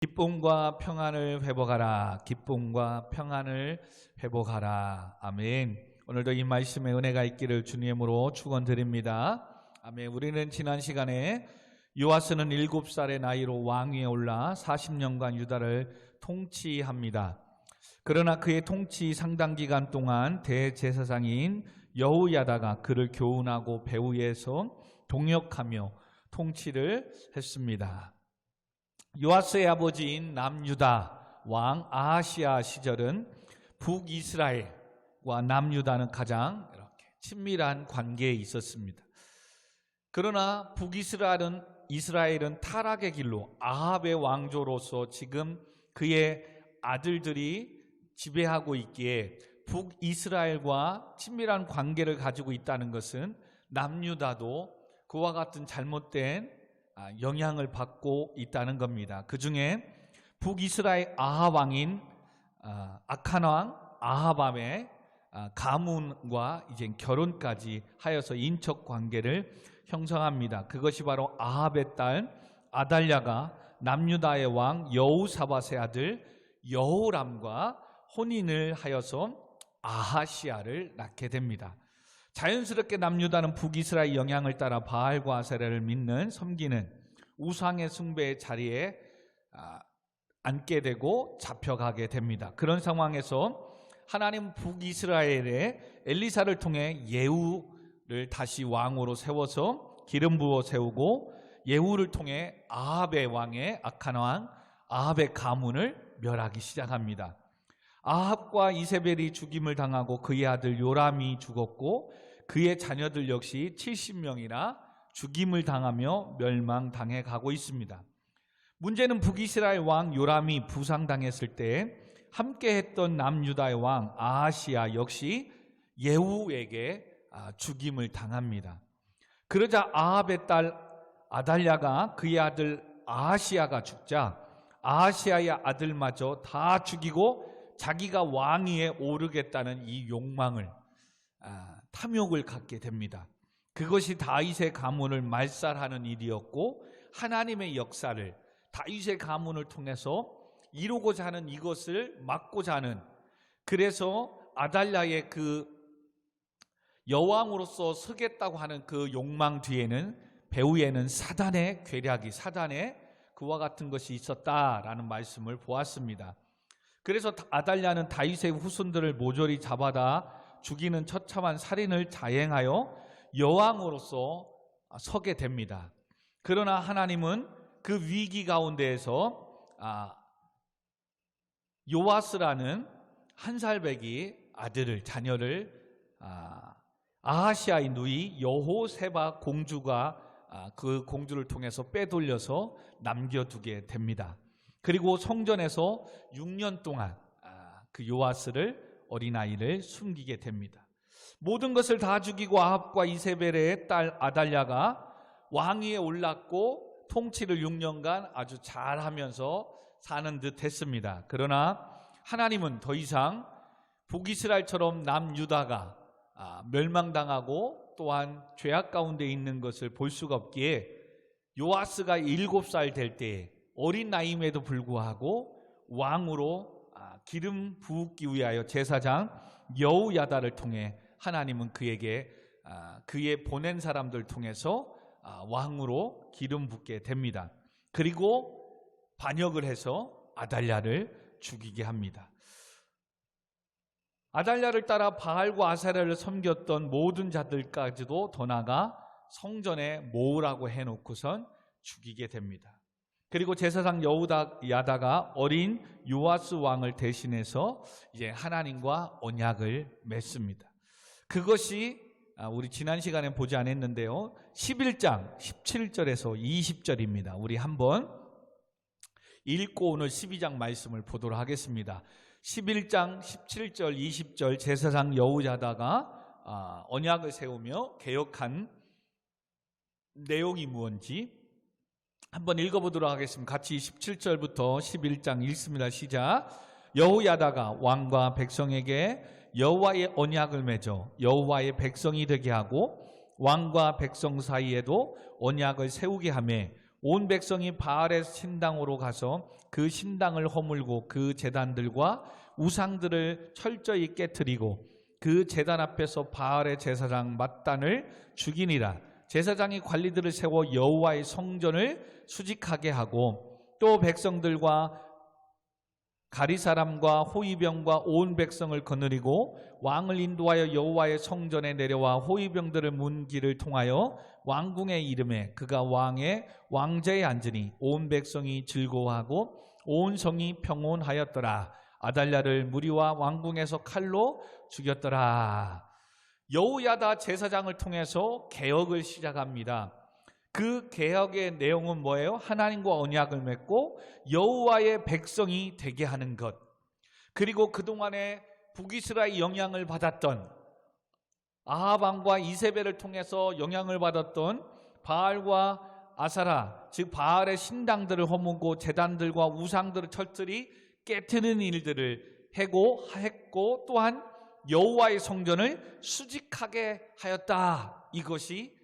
기쁨과 평안을 회복하라. 기쁨과 평안을 회복하라. 아멘. 오늘도 이 말씀에 은혜가 있기를 주님으로 축원드립니다. 아멘. 우리는 지난 시간에 요아스는 7살의 나이로 왕위에 올라 40년간 유다를 통치합니다. 그러나 그의 통치 상당 기간 동안 대제사장인 여호야다가 그를 교훈하고 배후에서 동역하며 통치를 했습니다. 요아스의 아버지인 남유다 왕 아하시아 시절은 북이스라엘과 남유다는 가장 이렇게 친밀한 관계에 있었습니다. 그러나 북이스라엘은 타락의 길로 아합의 왕조로서 지금 그의 아들들이 지배하고 있기에 북이스라엘과 친밀한 관계를 가지고 있다는 것은 남유다도 그와 같은 잘못된 영향을 받고 있다는 겁니다. 그 중에 북이스라엘 아합 왕인 아칸 왕 아하밤의 가문과 이제 결혼까지 하여서 인척 관계를 형성합니다. 그것이 바로 아합의 딸 아달랴가 남유다의 왕 여호사밧의 아들 여호람과 혼인을 하여서 아하시아를 낳게 됩니다. 자연스럽게 남유다는 북이스라엘 영향을 따라 바알과 아세라를 믿는 섬기는 우상의 숭배의 자리에 앉게 되고 잡혀가게 됩니다. 그런 상황에서 하나님 북이스라엘의 엘리사를 통해 예후를 다시 왕으로 세워서 기름 부어 세우고 예후를 통해 아합의 왕의 아칸 왕 아합의 가문을 멸하기 시작합니다. 아합과 이세벨이 죽임을 당하고 그의 아들 요람이 죽었고 그의 자녀들 역시 70명이나 죽임을 당하며 멸망당해 가고 있습니다. 문제는 북이스라엘 왕 요람이 부상당했을 때 함께했던 남유다의 왕 아하시아 역시 예후에게 죽임을 당합니다. 그러자 아합의 딸 아달랴가 그의 아들 아하시아가 죽자 아하시아의 아들마저 다 죽이고 자기가 왕위에 오르겠다는 이 욕망을 탐욕을 갖게 됩니다. 그것이 다윗의 가문을 말살하는 일이었고 하나님의 역사를 다윗의 가문을 통해서 이루고자 하는 이것을 막고자 하는, 그래서 아달랴의 그 여왕으로서 서겠다고 하는 그 욕망 뒤에는 배후에는 사단의 괴략이, 사단의 그와 같은 것이 있었다라는 말씀을 보았습니다. 그래서 아달랴는 다윗의 후손들을 모조리 잡아다 죽이는 처참한 살인을 자행하여 여왕으로서 서게 됩니다. 그러나 하나님은 그 위기 가운데에서 요아스라는 한 살배기 아들을, 자녀를 아하시아의 누이 여호세바 공주가 그 공주를 통해서 빼돌려서 남겨두게 됩니다. 그리고 성전에서 6년 동안 그 요아스를, 어린아이를 숨기게 됩니다. 모든 것을 다 죽이고 아합과 이세벨의 딸 아달랴가 왕위에 올랐고 통치를 6년간 아주 잘하면서 사는 듯 했습니다. 그러나 하나님은 더 이상 북이스라엘처럼 남유다가 멸망당하고 또한 죄악 가운데 있는 것을 볼 수가 없기에 요아스가 7살 될 때에 어린 나이임에도 불구하고 왕으로 기름 부기 위하여 제사장 여호야다를 통해 하나님은 그에게 그의 보낸 사람들 통해서 왕으로 기름 붓게 됩니다. 그리고 반역을 해서 아달랴를 죽이게 합니다. 아달랴를 따라 바알과 아세라를 섬겼던 모든 자들까지도 더 나아가 성전에 모으라고 해놓고선 죽이게 됩니다. 그리고 제사장 여호야다가 어린 요아스 왕을 대신해서 이제 하나님과 언약을 맺습니다. 그것이 우리 지난 시간에 보지 않았는데요, 11장 17절에서 20절입니다. 우리 한번 읽고 오늘 12장 말씀을 보도록 하겠습니다. 11장 17절 20절 제사장 여호야다가 언약을 세우며 개혁한 내용이 무엇인지 한번 읽어보도록 하겠습니다. 같이 17절부터 11장 읽습니다. 시작. 여호야다가 왕과 백성에게 여호와의 언약을 맺어 여호와의 백성이 되게 하고 왕과 백성 사이에도 언약을 세우게 하며 온 백성이 바알의 신당으로 가서 그 신당을 허물고 그 제단들과 우상들을 철저히 깨뜨리고 그 제단 앞에서 바알의 제사장 mat단을 죽이니라. 제사장이 관리들을 세워 여호와의 성전을 수직하게 하고 또 백성들과 가리 사람과 호위병과 온 백성을 거느리고 왕을 인도하여 여호와의 성전에 내려와 호위병들을 문 길을 통하여 왕궁의 이름에 그가 왕의 왕좌에 앉으니 온 백성이 즐거워하고 온 성이 평온하였더라. 아달랴를 무리와 왕궁에서 칼로 죽였더라. 여호야다 제사장을 통해서 개혁을 시작합니다. 그 개혁의 내용은 뭐예요? 하나님과 언약을 맺고 여호와의 백성이 되게 하는 것. 그리고 그동안에 북이스라엘 영향을 받았던 아합 왕과 이세벨을 통해서 영향을 받았던 바알과 아사라, 즉 바알의 신당들을 허물고 제단들과 우상들을 철저히 깨트리는 일들을 했고 또한 여호와의 성전을 수직하게 하였다. 이것이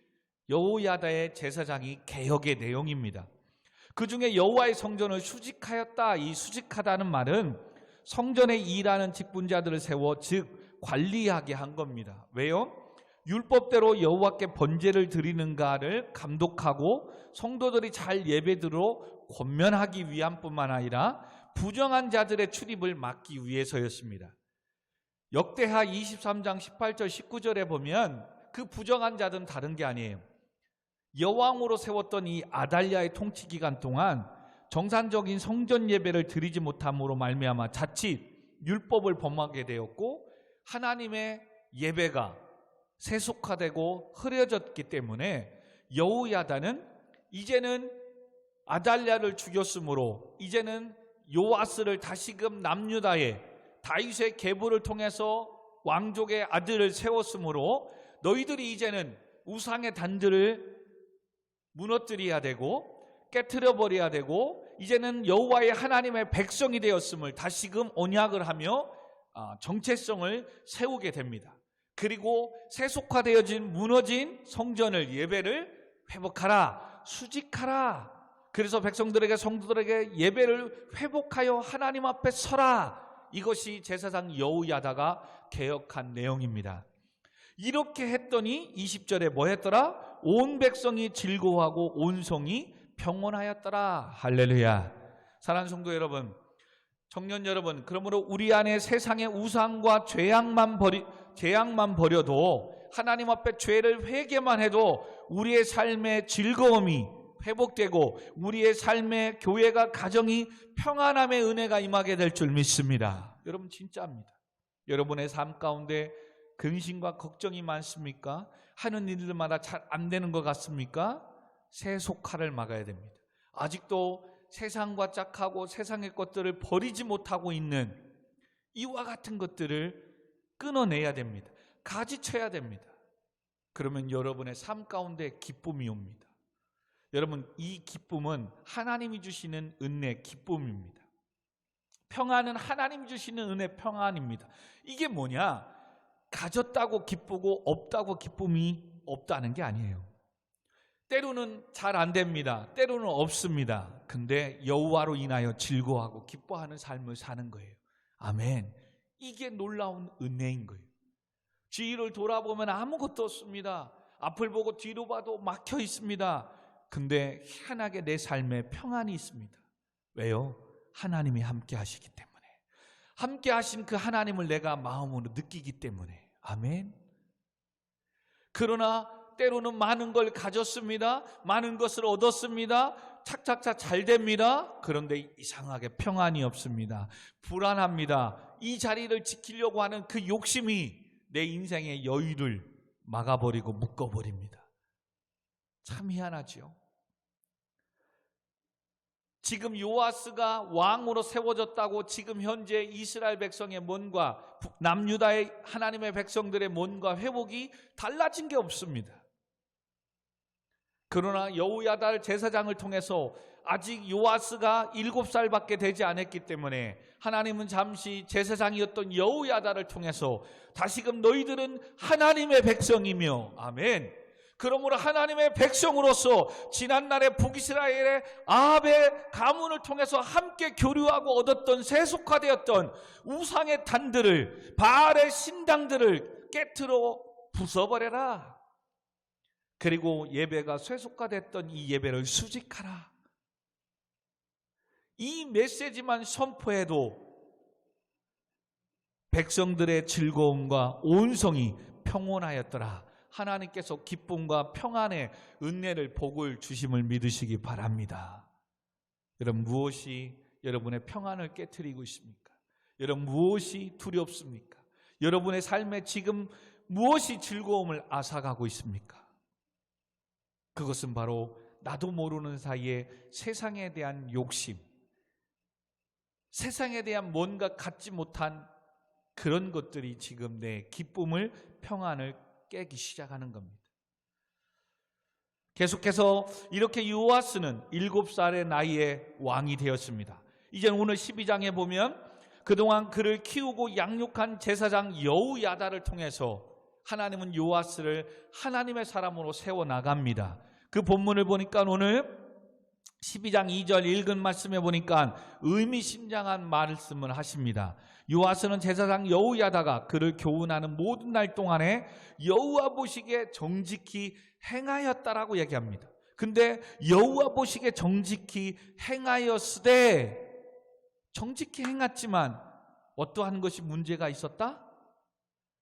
여호야다의 제사장이 개혁의 내용입니다. 그 중에 여호와의 성전을 수직하였다. 이 수직하다는 말은 성전에 일하는 직분자들을 세워 즉 관리하게 한 겁니다. 왜요? 율법대로 여호와께 번제를 드리는가를 감독하고 성도들이 잘 예배드려 권면하기 위함뿐만 아니라 부정한 자들의 출입을 막기 위해서였습니다. 역대하 23장 18절 19절에 보면 그 부정한 자들은 다른 게 아니에요. 여왕으로 세웠던 이 아달랴의 통치 기간 동안 정상적인 성전 예배를 드리지 못함으로 말미암아 자칫 율법을 범하게 되었고 하나님의 예배가 세속화되고 흐려졌기 때문에 여호야다는 이제는 아달랴를 죽였으므로 이제는 요아스를 다시금 남유다에 다윗의 계보를 통해서 왕족의 아들을 세웠으므로 너희들이 이제는 우상의 단들을 무너뜨려야 되고 깨트려 버려야 되고 이제는 여호와의 하나님의 백성이 되었음을 다시금 언약을 하며 정체성을 세우게 됩니다. 그리고 세속화되어진 무너진 성전을 예배를 회복하라, 수직하라. 그래서 백성들에게 성도들에게 예배를 회복하여 하나님 앞에 서라. 이것이 제사장 여호야다가 개혁한 내용입니다. 이렇게 했더니 20절에 뭐 했더라? 온 백성이 즐거워하고 온 성이 평온하였더라. 할렐루야. 사랑하는 성도 여러분, 청년 여러분, 그러므로 우리 안에 세상의 우상과 죄악만 버려도 하나님 앞에 죄를 회개만 해도 우리의 삶의 즐거움이 회복되고 우리의 삶의 교회가 가정이 평안함의 은혜가 임하게 될 줄 믿습니다. 여러분 진짜입니다. 여러분의 삶 가운데 근심과 걱정이 많습니까? 하는 일들마다 잘 안 되는 것 같습니까? 세속화를 막아야 됩니다. 아직도 세상과 짝하고 세상의 것들을 버리지 못하고 있는 이와 같은 것들을 끊어내야 됩니다. 가지쳐야 됩니다. 그러면 여러분의 삶 가운데 기쁨이 옵니다. 여러분, 이 기쁨은 하나님이 주시는 은혜 기쁨입니다. 평안은 하나님이 주시는 은혜 평안입니다. 이게 뭐냐? 가졌다고 기쁘고 없다고 기쁨이 없다는 게 아니에요. 때로는 잘 안 됩니다. 때로는 없습니다. 근데 여호와로 인하여 즐거워하고 기뻐하는 삶을 사는 거예요. 아멘. 이게 놀라운 은혜인 거예요. 뒤를 돌아보면 아무것도 없습니다. 앞을 보고 뒤로 봐도 막혀 있습니다. 근데 희한하게 내 삶에 평안이 있습니다. 왜요? 하나님이 함께 하시기 때문에. 함께 하신 그 하나님을 내가 마음으로 느끼기 때문에. 아멘. 그러나 때로는 많은 걸 가졌습니다. 많은 것을 얻었습니다. 착착착 잘 됩니다. 그런데 이상하게 평안이 없습니다. 불안합니다. 이 자리를 지키려고 하는 그 욕심이 내 인생의 여유를 막아버리고 묶어버립니다. 참 희한하죠. 지금 요아스가 왕으로 세워졌다고 지금 현재 이스라엘 백성의 몸과 남유다의 하나님의 백성들의 몸과 회복이 달라진 게 없습니다. 그러나 여호야다 제사장을 통해서 아직 요아스가 7살밖에 되지 않았기 때문에 하나님은 잠시 제사장이었던 여호야다를 통해서 다시금 너희들은 하나님의 백성이며 아멘. 그러므로 하나님의 백성으로서 지난날의 북이스라엘의 아합의 가문을 통해서 함께 교류하고 얻었던 세속화되었던 우상의 단들을, 바알의 신당들을 깨트려 부숴버려라. 그리고 예배가 세속화됐던 이 예배를 수직하라. 이 메시지만 선포해도 백성들의 즐거움과 온성이 평온하였더라. 하나님께서 기쁨과 평안의 은혜를, 복을 주심을 믿으시기 바랍니다. 여러분, 무엇이 여러분의 평안을 깨트리고 있습니까? 여러분, 무엇이 두렵습니까? 여러분의 삶에 지금 무엇이 즐거움을 앗아가고 있습니까? 그것은 바로 나도 모르는 사이에 세상에 대한 욕심, 세상에 대한 뭔가 갖지 못한 그런 것들이 지금 내 기쁨을, 평안을 깨기 시작하는 겁니다. 계속해서 이렇게 요아스는 7살의 나이에 왕이 되었습니다. 이제 오늘 12장에 보면 그동안 그를 키우고 양육한 제사장 여우야다를 통해서 하나님은 요아스를 하나님의 사람으로 세워나갑니다. 그 본문을 보니까 오늘 12장 2절 읽은 말씀에 보니까 의미심장한 말씀을 하십니다. 요아스는 제사장 여우야다가 그를 교훈하는 모든 날 동안에 여호와 보시기에 정직히 행하였다라고 얘기합니다. 근데 여호와 보시기에 정직히 행하였으되, 정직히 행했지만 어떠한 것이 문제가 있었다?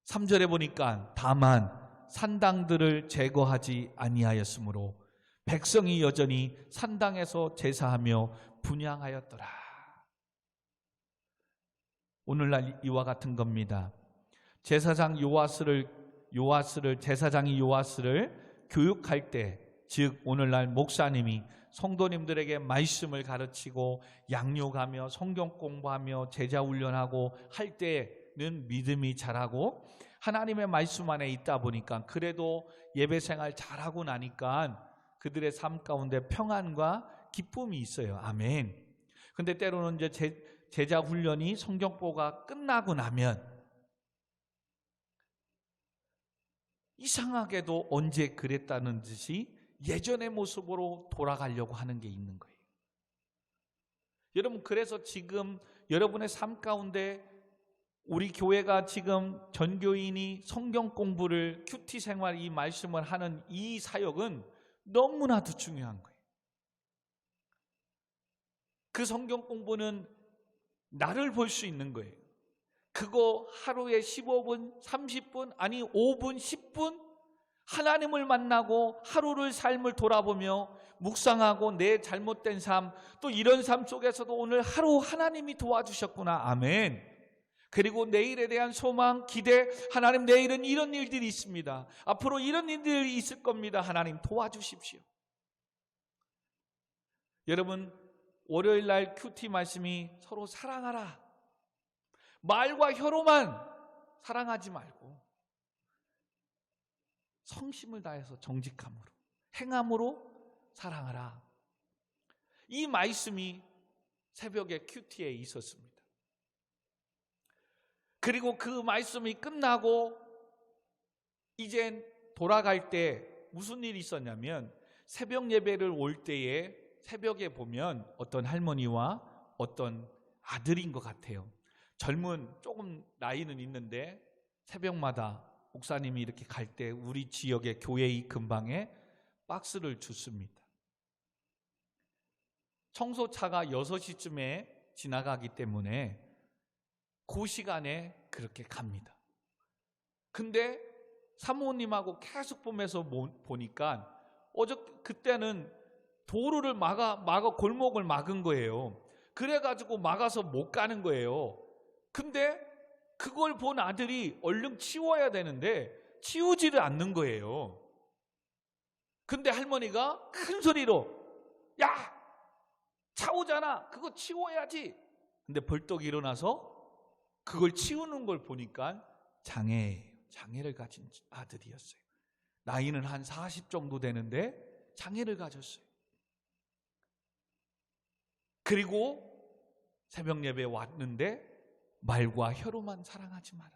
3절에 보니까 다만 산당들을 제거하지 아니하였으므로 백성이 여전히 산당에서 제사하며 분향하였더라. 오늘날 이와 같은 겁니다. 제사장이 요아스를 교육할 때, 즉 오늘날 목사님이 성도님들에게 말씀을 가르치고 양육하며 성경 공부하며 제자 훈련하고 할 때는 믿음이 자라고 하나님의 말씀 안에 있다 보니까 그래도 예배 생활 잘하고 나니까 그들의 삶 가운데 평안과 기쁨이 있어요. 아멘. 근데 때로는 이제 제자 훈련이, 성경보가 끝나고 나면 이상하게도 언제 그랬다는 듯이 예전의 모습으로 돌아가려고 하는 게 있는 거예요. 여러분, 그래서 지금 여러분의 삶 가운데 우리 교회가 지금 전교인이 성경 공부를, 큐티 생활, 이 말씀을 하는 이 사역은 너무나도 중요한 거예요. 그 성경 공부는 나를 볼 수 있는 거예요. 그거 하루에 15분, 30분, 아니 5분, 10분 하나님을 만나고 하루를, 삶을 돌아보며 묵상하고 내 잘못된 삶, 또 이런 삶 속에서도 오늘 하루 하나님이 도와주셨구나. 아멘. 그리고 내일에 대한 소망, 기대, 하나님 내일은 이런 일들이 있습니다. 앞으로 이런 일들이 있을 겁니다. 하나님 도와주십시오. 여러분, 월요일 날 큐티 말씀이 서로 사랑하라. 말과 혀로만 사랑하지 말고 성심을 다해서 정직함으로, 행함으로 사랑하라. 이 말씀이 새벽에 큐티에 있었습니다. 그리고 그 말씀이 끝나고 이제 돌아갈 때 무슨 일이 있었냐면, 새벽 예배를 올 때에 새벽에 보면 어떤 할머니와 어떤 아들인 것 같아요. 젊은, 조금 나이는 있는데 새벽마다 목사님이 이렇게 갈 때 우리 지역의 교회의 근방에 박스를 줍습니다. 청소차가 6시쯤에 지나가기 때문에 그 시간에 그렇게 갑니다. 근데 사모님하고 계속 보면서 보니까 그때는 도로를 골목을 막은 거예요. 그래가지고 막아서 못 가는 거예요. 근데 그걸 본 아들이 얼른 치워야 되는데 치우지를 않는 거예요. 근데 할머니가 큰 소리로, 야! 차 오잖아! 그거 치워야지! 근데 벌떡 일어나서 그걸 치우는 걸 보니까 장애를 가진 아들이었어요. 나이는 한 40 정도 되는데 장애를 가졌어요. 그리고 새벽 예배에 왔는데 말과 혀로만 사랑하지 마라.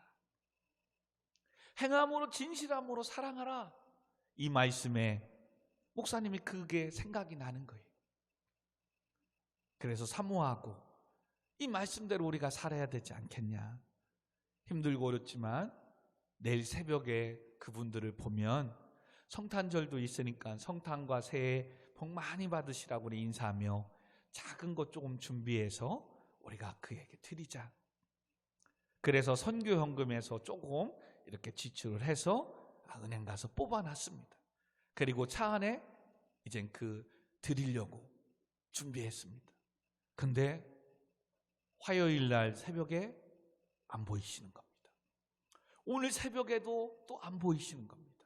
행함으로, 진실함으로 사랑하라. 이 말씀에 목사님이 그게 생각이 나는 거예요. 그래서 사모하고 이 말씀대로 우리가 살아야 되지 않겠냐. 힘들고 어렵지만 내일 새벽에 그분들을 보면 성탄절도 있으니까 성탄과 새해 복 많이 받으시라고 우리 인사하며 작은 것 조금 준비해서 우리가 그에게 드리자. 그래서 선교 헌금에서 조금 이렇게 지출을 해서 은행 가서 뽑아놨습니다. 그리고 차 안에 이젠 드리려고 준비했습니다. 근데 화요일 날 새벽에 안 보이시는 겁니다. 오늘 새벽에도 또 안 보이시는 겁니다.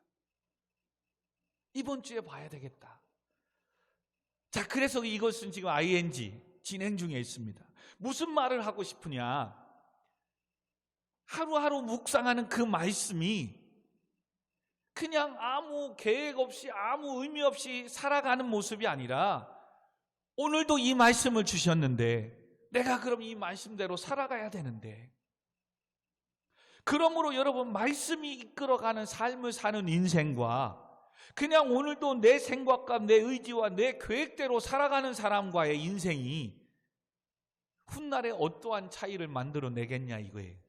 이번 주에 봐야 되겠다. 자, 그래서 이것은 지금 ing 진행 중에 있습니다. 무슨 말을 하고 싶으냐? 하루하루 묵상하는 그 말씀이 그냥 아무 계획 없이 아무 의미 없이 살아가는 모습이 아니라 오늘도 이 말씀을 주셨는데 내가 그럼 이 말씀대로 살아가야 되는데, 그러므로 여러분 말씀이 이끌어가는 삶을 사는 인생과 그냥 오늘도 내 생각과 내 의지와 내 계획대로 살아가는 사람과의 인생이 훗날에 어떠한 차이를 만들어내겠냐 이거예요.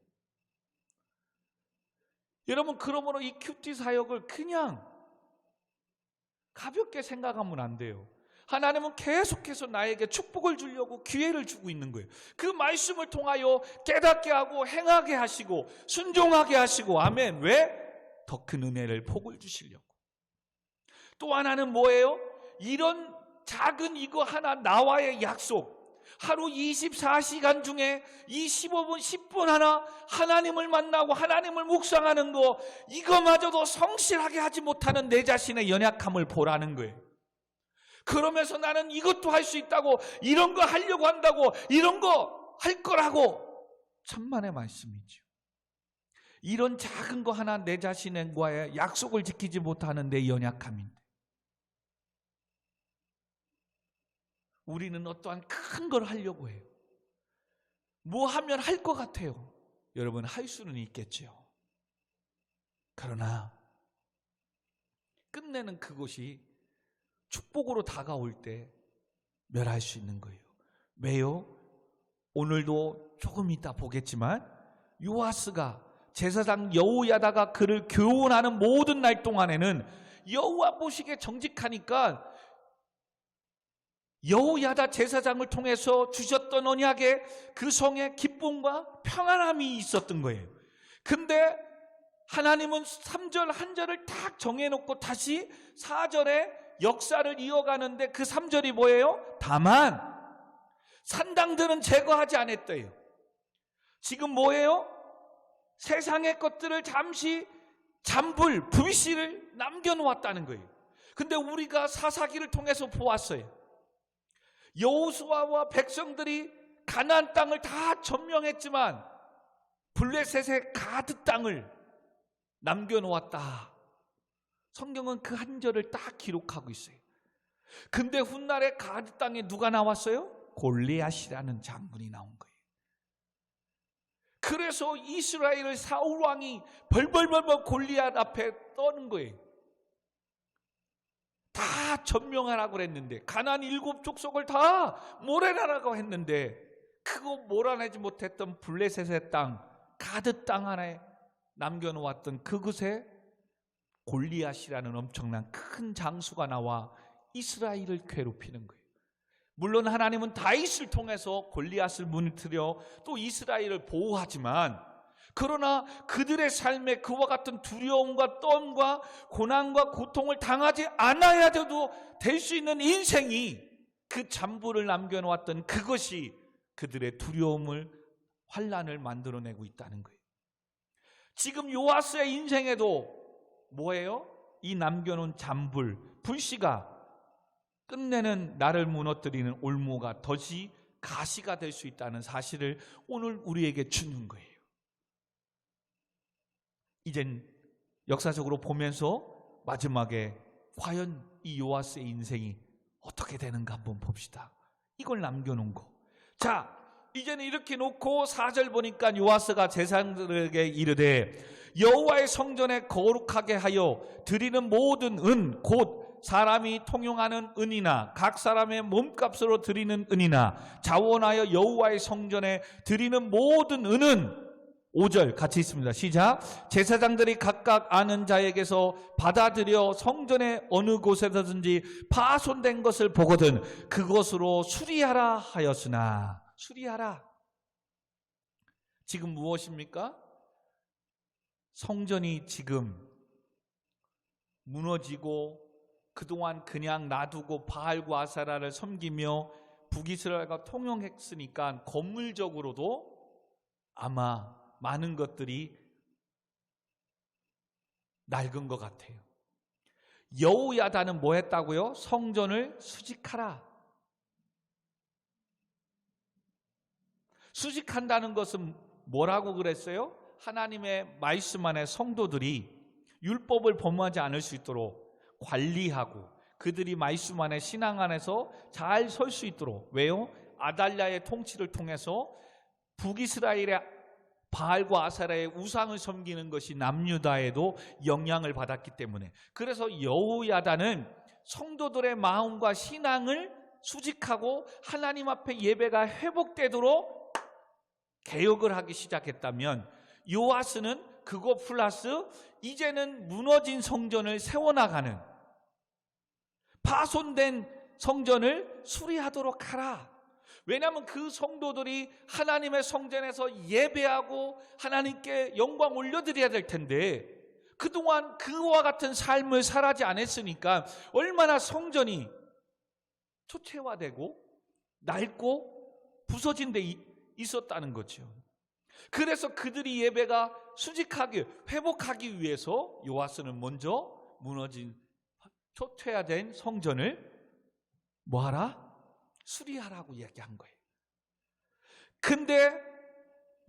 여러분, 그러므로 이 큐티 사역을 그냥 가볍게 생각하면 안 돼요. 하나님은 계속해서 나에게 축복을 주려고 기회를 주고 있는 거예요. 그 말씀을 통하여 깨닫게 하고 행하게 하시고 순종하게 하시고, 아멘. 왜? 더 큰 은혜를 복을 주시려고. 또 하나는 뭐예요? 이런 작은 이거 하나 나와의 약속, 하루 24시간 중에 이 15분 10분 하나 하나님을 만나고 하나님을 묵상하는 거, 이거마저도 성실하게 하지 못하는 내 자신의 연약함을 보라는 거예요. 그러면서 나는 이것도 할 수 있다고, 이런 거 하려고 한다고, 이런 거 할 거라고, 천만의 말씀이죠. 이런 작은 거 하나 내 자신과의 약속을 지키지 못하는 내 연약함인데, 우리는 어떠한 큰 걸 하려고 해요. 뭐 하면 할 것 같아요. 여러분, 할 수는 있겠죠. 그러나 끝내는 그것이 축복으로 다가올 때 멸할 수 있는 거예요. 왜요? 오늘도 조금 이따 보겠지만 요아스가, 제사장 여호야다가 그를 교훈하는 모든 날 동안에는 여호와 보시기에 정직하니까 여호야다 제사장을 통해서 주셨던 언약에 그 성에 기쁨과 평안함이 있었던 거예요. 근데 하나님은 3절 한 절을 딱 정해놓고 다시 4절에 역사를 이어가는데, 그 3절이 뭐예요? 다만 산당들은 제거하지 않았대요. 지금 뭐예요? 세상의 것들을 잠시 잠불, 불씨를 남겨놓았다는 거예요. 근데 우리가 사사기를 통해서 보았어요. 여호수아와 백성들이 가나안 땅을 다 점령했지만 블레셋의 가드 땅을 남겨놓았다. 성경은 그 한 절을 딱 기록하고 있어요. 근데 훗날에 가드 땅에 누가 나왔어요? 골리앗이라는 장군이 나온 거예요. 그래서 이스라엘의 사울 왕이 벌벌벌벌 골리앗 앞에 떠는 거예요. 다 점령하라고 했는데, 가나안 7 족속을 다 몰아내라고 했는데, 그거 몰아내지 못했던 블레셋의 땅, 가드 땅 안에 남겨놓았던 그곳에 골리앗이라는 엄청난 큰 장수가 나와 이스라엘을 괴롭히는 거예요. 물론 하나님은 다윗을 통해서 골리앗을 무너뜨려 또 이스라엘을 보호하지만, 그러나 그들의 삶에 그와 같은 두려움과 떠움과 고난과 고통을 당하지 않아야 돼도 될 수 있는 인생이, 그 잠불을 남겨놓았던 그것이 그들의 두려움을, 환난을 만들어내고 있다는 거예요. 지금 요아스의 인생에도 뭐예요? 이 남겨놓은 잠불, 불씨가 끝내는 나를 무너뜨리는 올무가 덫이 가시가 될 수 있다는 사실을 오늘 우리에게 주는 거예요. 이젠 역사적으로 보면서 마지막에 과연 이 요아스의 인생이 어떻게 되는가 한번 봅시다. 이걸 남겨놓은 거. 자, 이제는 이렇게 놓고 4절 보니까 요아스가 제사장들에게 이르되, 여호와의 성전에 거룩하게 하여 드리는 모든 은 곧 사람이 통용하는 은이나 각 사람의 몸값으로 드리는 은이나 자원하여 여호와의 성전에 드리는 모든 은은 5절 같이 있습니다. 시작. 제사장들이 각각 아는 자에게서 받아들여 성전의 어느 곳에서든지 파손된 것을 보거든 그것으로 수리하라 하였으나. 수리하라. 지금 무엇입니까? 성전이 지금 무너지고 그동안 그냥 놔두고 바알과 아세라를 섬기며 북이스라엘과 통용했으니까 건물적으로도 아마 많은 것들이 낡은 것 같아요. 여호야다는 뭐 했다고요? 성전을 수직하라. 수직한다는 것은 뭐라고 그랬어요? 하나님의 말씀 안에 성도들이 율법을 범하지 않을 수 있도록 관리하고 그들이 말씀 안에 신앙 안에서 잘 설 수 있도록. 왜요? 아달랴의 통치를 통해서 북이스라엘의 바알과 아세라의 우상을 섬기는 것이 남유다에도 영향을 받았기 때문에. 그래서 여호야다는 성도들의 마음과 신앙을 수직하고 하나님 앞에 예배가 회복되도록 개혁을 하기 시작했다면, 요아스는 그거 플러스 이제는 무너진 성전을 세워나가는, 파손된 성전을 수리하도록 하라. 왜냐하면 그 성도들이 하나님의 성전에서 예배하고 하나님께 영광 올려드려야 될 텐데 그동안 그와 같은 삶을 살아지 않았으니까 얼마나 성전이 초췌화되고 낡고 부서진 데 있었다는 거죠. 그래서 그들이 예배가 수직하게 회복하기 위해서 요아스는 먼저 무너진 초췌화된 성전을 뭐하라? 수리하라고 얘기한 거예요. 근데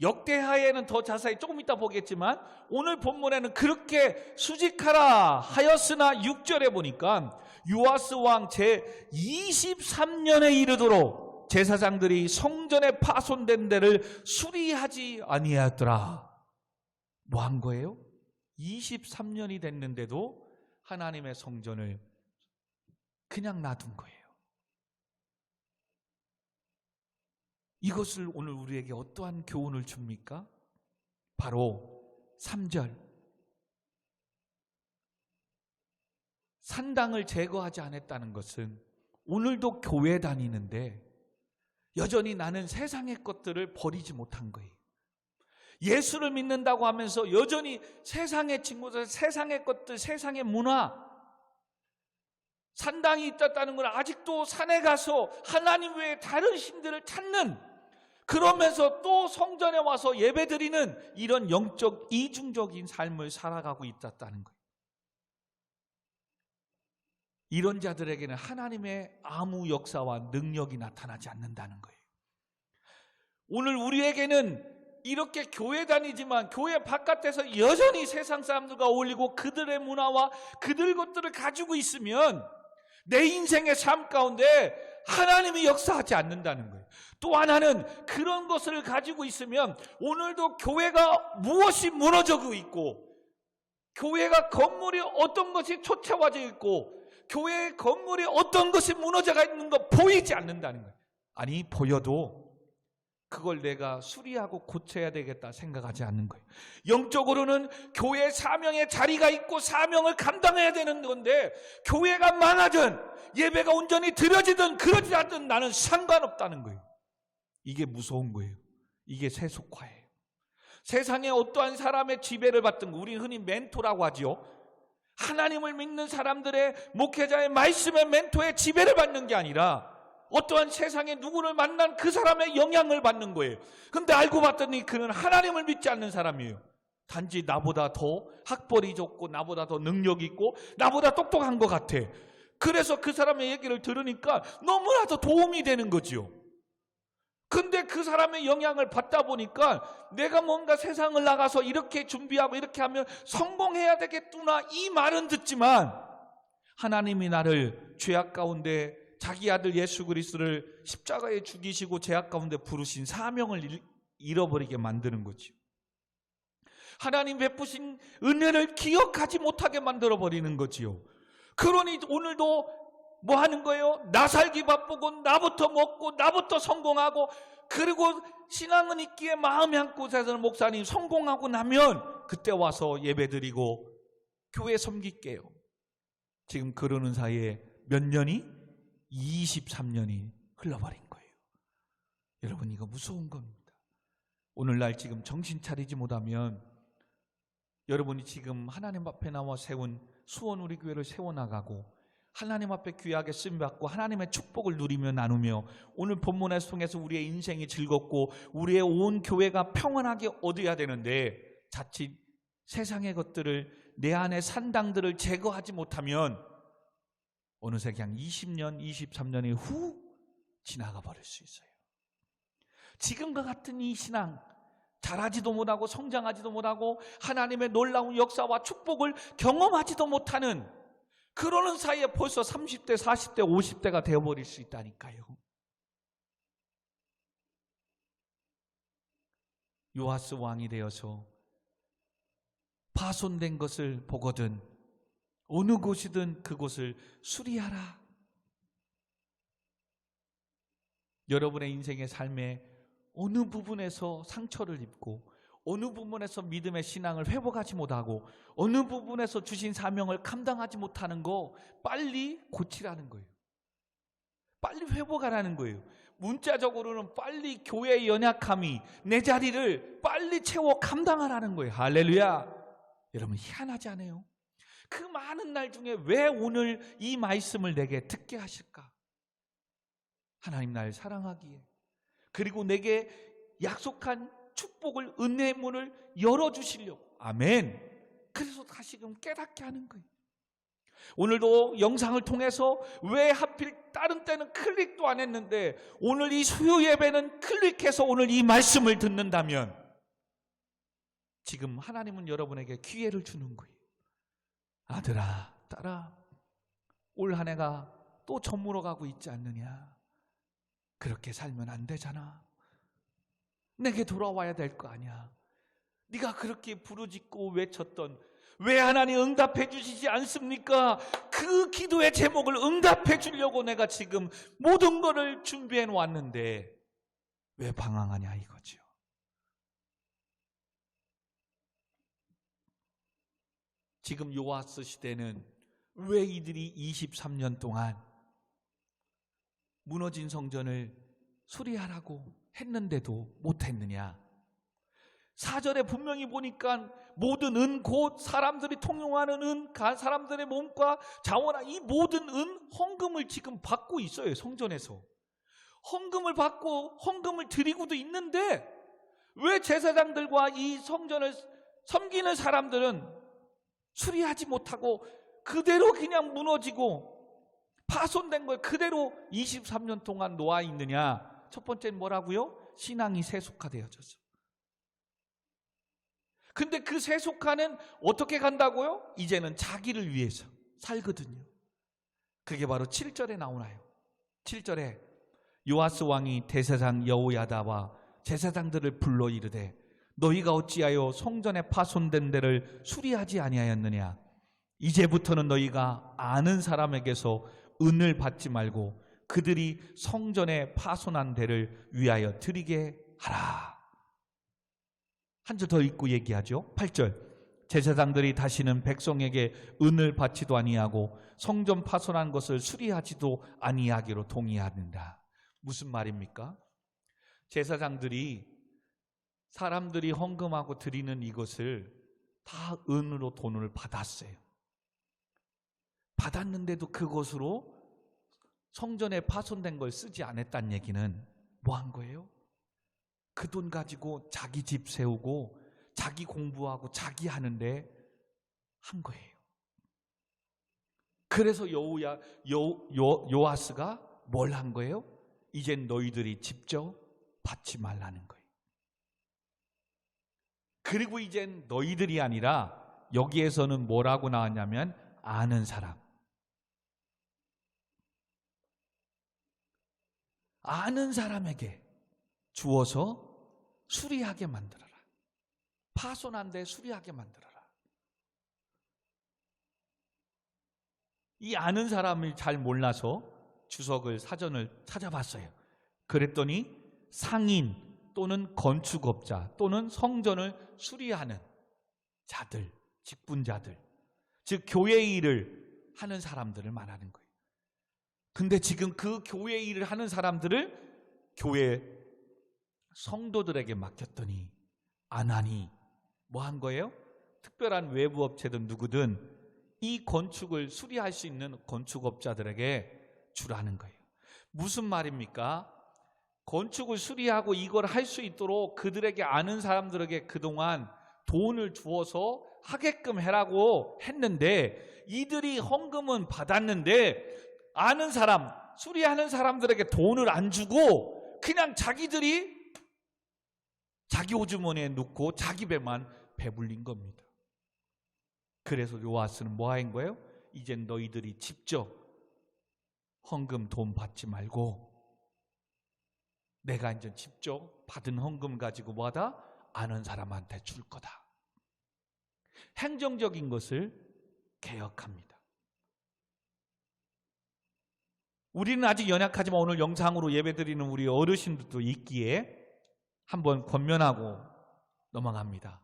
역대하에는 더 자세히 조금 이따 보겠지만 오늘 본문에는 그렇게 수직하라 하였으나 6절에 보니까 요아스 왕 제 23년에 이르도록 제사장들이 성전에 파손된 데를 수리하지 아니하였더라. 뭐 한 거예요? 23년이 됐는데도 하나님의 성전을 그냥 놔둔 거예요. 이것을 오늘 우리에게 어떠한 교훈을 줍니까? 바로 3절. 산당을 제거하지 않았다는 것은 오늘도 교회 다니는데 여전히 나는 세상의 것들을 버리지 못한 거예요. 예수를 믿는다고 하면서 여전히 세상의 친구들, 세상의 것들, 세상의 문화, 산당이 있었다는 건 아직도 산에 가서 하나님 외에 다른 신들을 찾는, 그러면서 또 성전에 와서 예배드리는 이런 영적 이중적인 삶을 살아가고 있었다는 거예요. 이런 자들에게는 하나님의 아무 역사와 능력이 나타나지 않는다는 거예요. 오늘 우리에게는 이렇게 교회 다니지만 교회 바깥에서 여전히 세상 사람들과 어울리고 그들의 문화와 그들 것들을 가지고 있으면 내 인생의 삶 가운데 하나님이 역사하지 않는다는 거예요. 또 하나는 그런 것을 가지고 있으면 오늘도 교회가 무엇이 무너져 있고, 교회가 건물이 어떤 것이 초췌화되어 있고, 교회의 건물이 어떤 것이 무너져가 있는 거 보이지 않는다는 거예요. 아니, 보여도 그걸 내가 수리하고 고쳐야 되겠다 생각하지 않는 거예요. 영적으로는 교회 사명의 자리가 있고 사명을 감당해야 되는 건데 교회가 많아든 예배가 온전히 드려지든 그러지 않든 나는 상관없다는 거예요. 이게 무서운 거예요. 이게 세속화예요. 세상에 어떠한 사람의 지배를 받든, 우리 흔히 멘토라고 하죠. 하나님을 믿는 사람들의 목회자의 말씀의 멘토의 지배를 받는 게 아니라 어떠한 세상에 누구를 만난 그 사람의 영향을 받는 거예요. 근데 알고 봤더니 그는 하나님을 믿지 않는 사람이에요. 단지 나보다 더 학벌이 좋고 나보다 더 능력이 있고 나보다 똑똑한 것 같아. 그래서 그 사람의 얘기를 들으니까 너무나도 도움이 되는 거죠. 근데 그 사람의 영향을 받다 보니까 내가 뭔가 세상을 나가서 이렇게 준비하고 이렇게 하면 성공해야 되겠구나, 이 말은 듣지만 하나님이 나를 죄악 가운데 자기 아들 예수 그리스도를 십자가에 죽이시고 죄악 가운데 부르신 사명을 잃어버리게 만드는 거죠. 하나님 베푸신 은혜를 기억하지 못하게 만들어버리는 거지요. 그러니 오늘도 뭐 하는 거예요? 나 살기 바쁘고 나부터 먹고 나부터 성공하고, 그리고 신앙은 있기에 마음이 한 곳에서는 목사님 성공하고 나면 그때 와서 예배드리고 교회 섬길게요. 지금 그러는 사이에 몇 년이? 23년이 흘러버린 거예요. 여러분, 이거 무서운 겁니다. 오늘날 지금 정신 차리지 못하면 여러분이 지금 하나님 앞에 나와 세운 수원 우리 교회를 세워나가고 하나님 앞에 귀하게 쓰임받고 하나님의 축복을 누리며 나누며 오늘 본문을 통해서 우리의 인생이 즐겁고 우리의 온 교회가 평안하게 얻어야 되는데, 자칫 세상의 것들을, 내 안의 산당들을 제거하지 못하면 어느새 그냥 20년, 23년이 후 지나가 버릴 수 있어요. 지금과 같은 이 신앙, 자라지도 못하고 성장하지도 못하고 하나님의 놀라운 역사와 축복을 경험하지도 못하는, 그러는 사이에 벌써 30대, 40대, 50대가 되어버릴 수 있다니까요. 요아스 왕이 되어서 파손된 것을 보거든 어느 곳이든 그곳을 수리하라. 여러분의 인생의 삶에 어느 부분에서 상처를 입고 어느 부분에서 믿음의 신앙을 회복하지 못하고 어느 부분에서 주신 사명을 감당하지 못하는 거 빨리 고치라는 거예요. 빨리 회복하라는 거예요. 문자적으로는 빨리 교회의 연약함이 내 자리를 빨리 채워 감당하라는 거예요. 할렐루야. 여러분, 희한하지 않아요? 그 많은 날 중에 왜 오늘 이 말씀을 내게 듣게 하실까? 하나님 날 사랑하기에, 그리고 내게 약속한 축복을, 은혜의 문을 열어주시려고. 아멘. 그래서 다시금 깨닫게 하는 거예요. 오늘도 영상을 통해서 왜 하필 다른 때는 클릭도 안 했는데 오늘 이 수요 예배는 클릭해서 오늘 이 말씀을 듣는다면 지금 하나님은 여러분에게 기회를 주는 거예요. 아들아, 딸아, 올 한 해가 또 저물어 가고 있지 않느냐? 그렇게 살면 안 되잖아. 내게 돌아와야 될 거 아니야. 네가 그렇게 부르짖고 외쳤던, 왜 하나님 응답해 주시지 않습니까? 그 기도의 제목을 응답해 주려고 내가 지금 모든 것을 준비해 놓았는데 왜 방황하냐 이거죠. 지금 요아스 시대는 왜 이들이 23년 동안 무너진 성전을 수리하라고 했는데도 못했느냐? 4절에 분명히 보니까 모든 은, 곧 사람들이 통용하는 은, 사람들의 몸과 자원아, 이 모든 은, 헌금을 지금 받고 있어요. 성전에서 헌금을 받고 헌금을 드리고도 있는데 왜 제사장들과 이 성전을 섬기는 사람들은 수리하지 못하고 그대로 그냥 무너지고 파손된 걸 그대로 23년 동안 놓아 있느냐? 첫 번째는 뭐라고요? 신앙이 세속화되어졌어. 근데 그 세속화는 어떻게 간다고요? 이제는 자기를 위해서 살거든요. 그게 바로 7절에 나오나요? 7절에 요아스 왕이 대제사장 여호야다와 제사장들을 불러 이르되 너희가 어찌하여 성전에 파손된 데를 수리하지 아니하였느냐? 이제부터는 너희가 아는 사람에게서 은을 받지 말고 그들이 성전에 파손한 데를 위하여 드리게 하라. 한 절 더 읽고 얘기하죠. 8절 제사장들이 다시는 백성에게 은을 받지도 아니하고 성전 파손한 것을 수리하지도 아니하기로 동의하는다. 무슨 말입니까? 제사장들이 사람들이 헌금하고 드리는 이것을 다 은으로 돈을 받았어요. 받았는데도 그것으로 성전에 파손된 걸 쓰지 않았다는 얘기는 뭐 한 거예요? 그 돈 가지고 자기 집 세우고 자기 공부하고 자기 하는데 한 거예요. 그래서 요아스가 뭘 한 거예요? 이젠 너희들이 직접 받지 말라는 거예요. 그리고 이젠 너희들이 아니라 여기에서는 뭐라고 나왔냐면 아는 사람. 아는 사람에게 주어서 수리하게 만들어라. 파손한 데 수리하게 만들어라. 이 아는 사람을 잘 몰라서 주석을 사전을 찾아봤어요. 그랬더니 상인 또는 건축업자 또는 성전을 수리하는 자들, 직분자들, 즉 교회 일을 하는 사람들을 말하는 거예요. 근데 지금 그 교회 일을 하는 사람들을 교회 성도들에게 맡겼더니 안 하니 뭐 한 거예요? 특별한 외부 업체든 누구든 이 건축을 수리할 수 있는 건축업자들에게 주라는 거예요. 무슨 말입니까? 건축을 수리하고 이걸 할 수 있도록 그들에게 아는 사람들에게 그동안 돈을 주어서 하게끔 해라고 했는데 이들이 헌금은 받았는데 아는 사람, 수리하는 사람들에게 돈을 안 주고 그냥 자기들이 자기 호주머니에 넣고 자기 배만 배불린 겁니다. 그래서 요아스는 뭐 한 거예요? 이젠 너희들이 직접 헌금 돈 받지 말고 내가 이제 직접 받은 헌금 가지고 뭐하다? 아는 사람한테 줄 거다. 행정적인 것을 개혁합니다. 우리는 아직 연약하지만 오늘 영상으로 예배드리는 우리 어르신들도 있기에 한번 권면하고 넘어갑니다.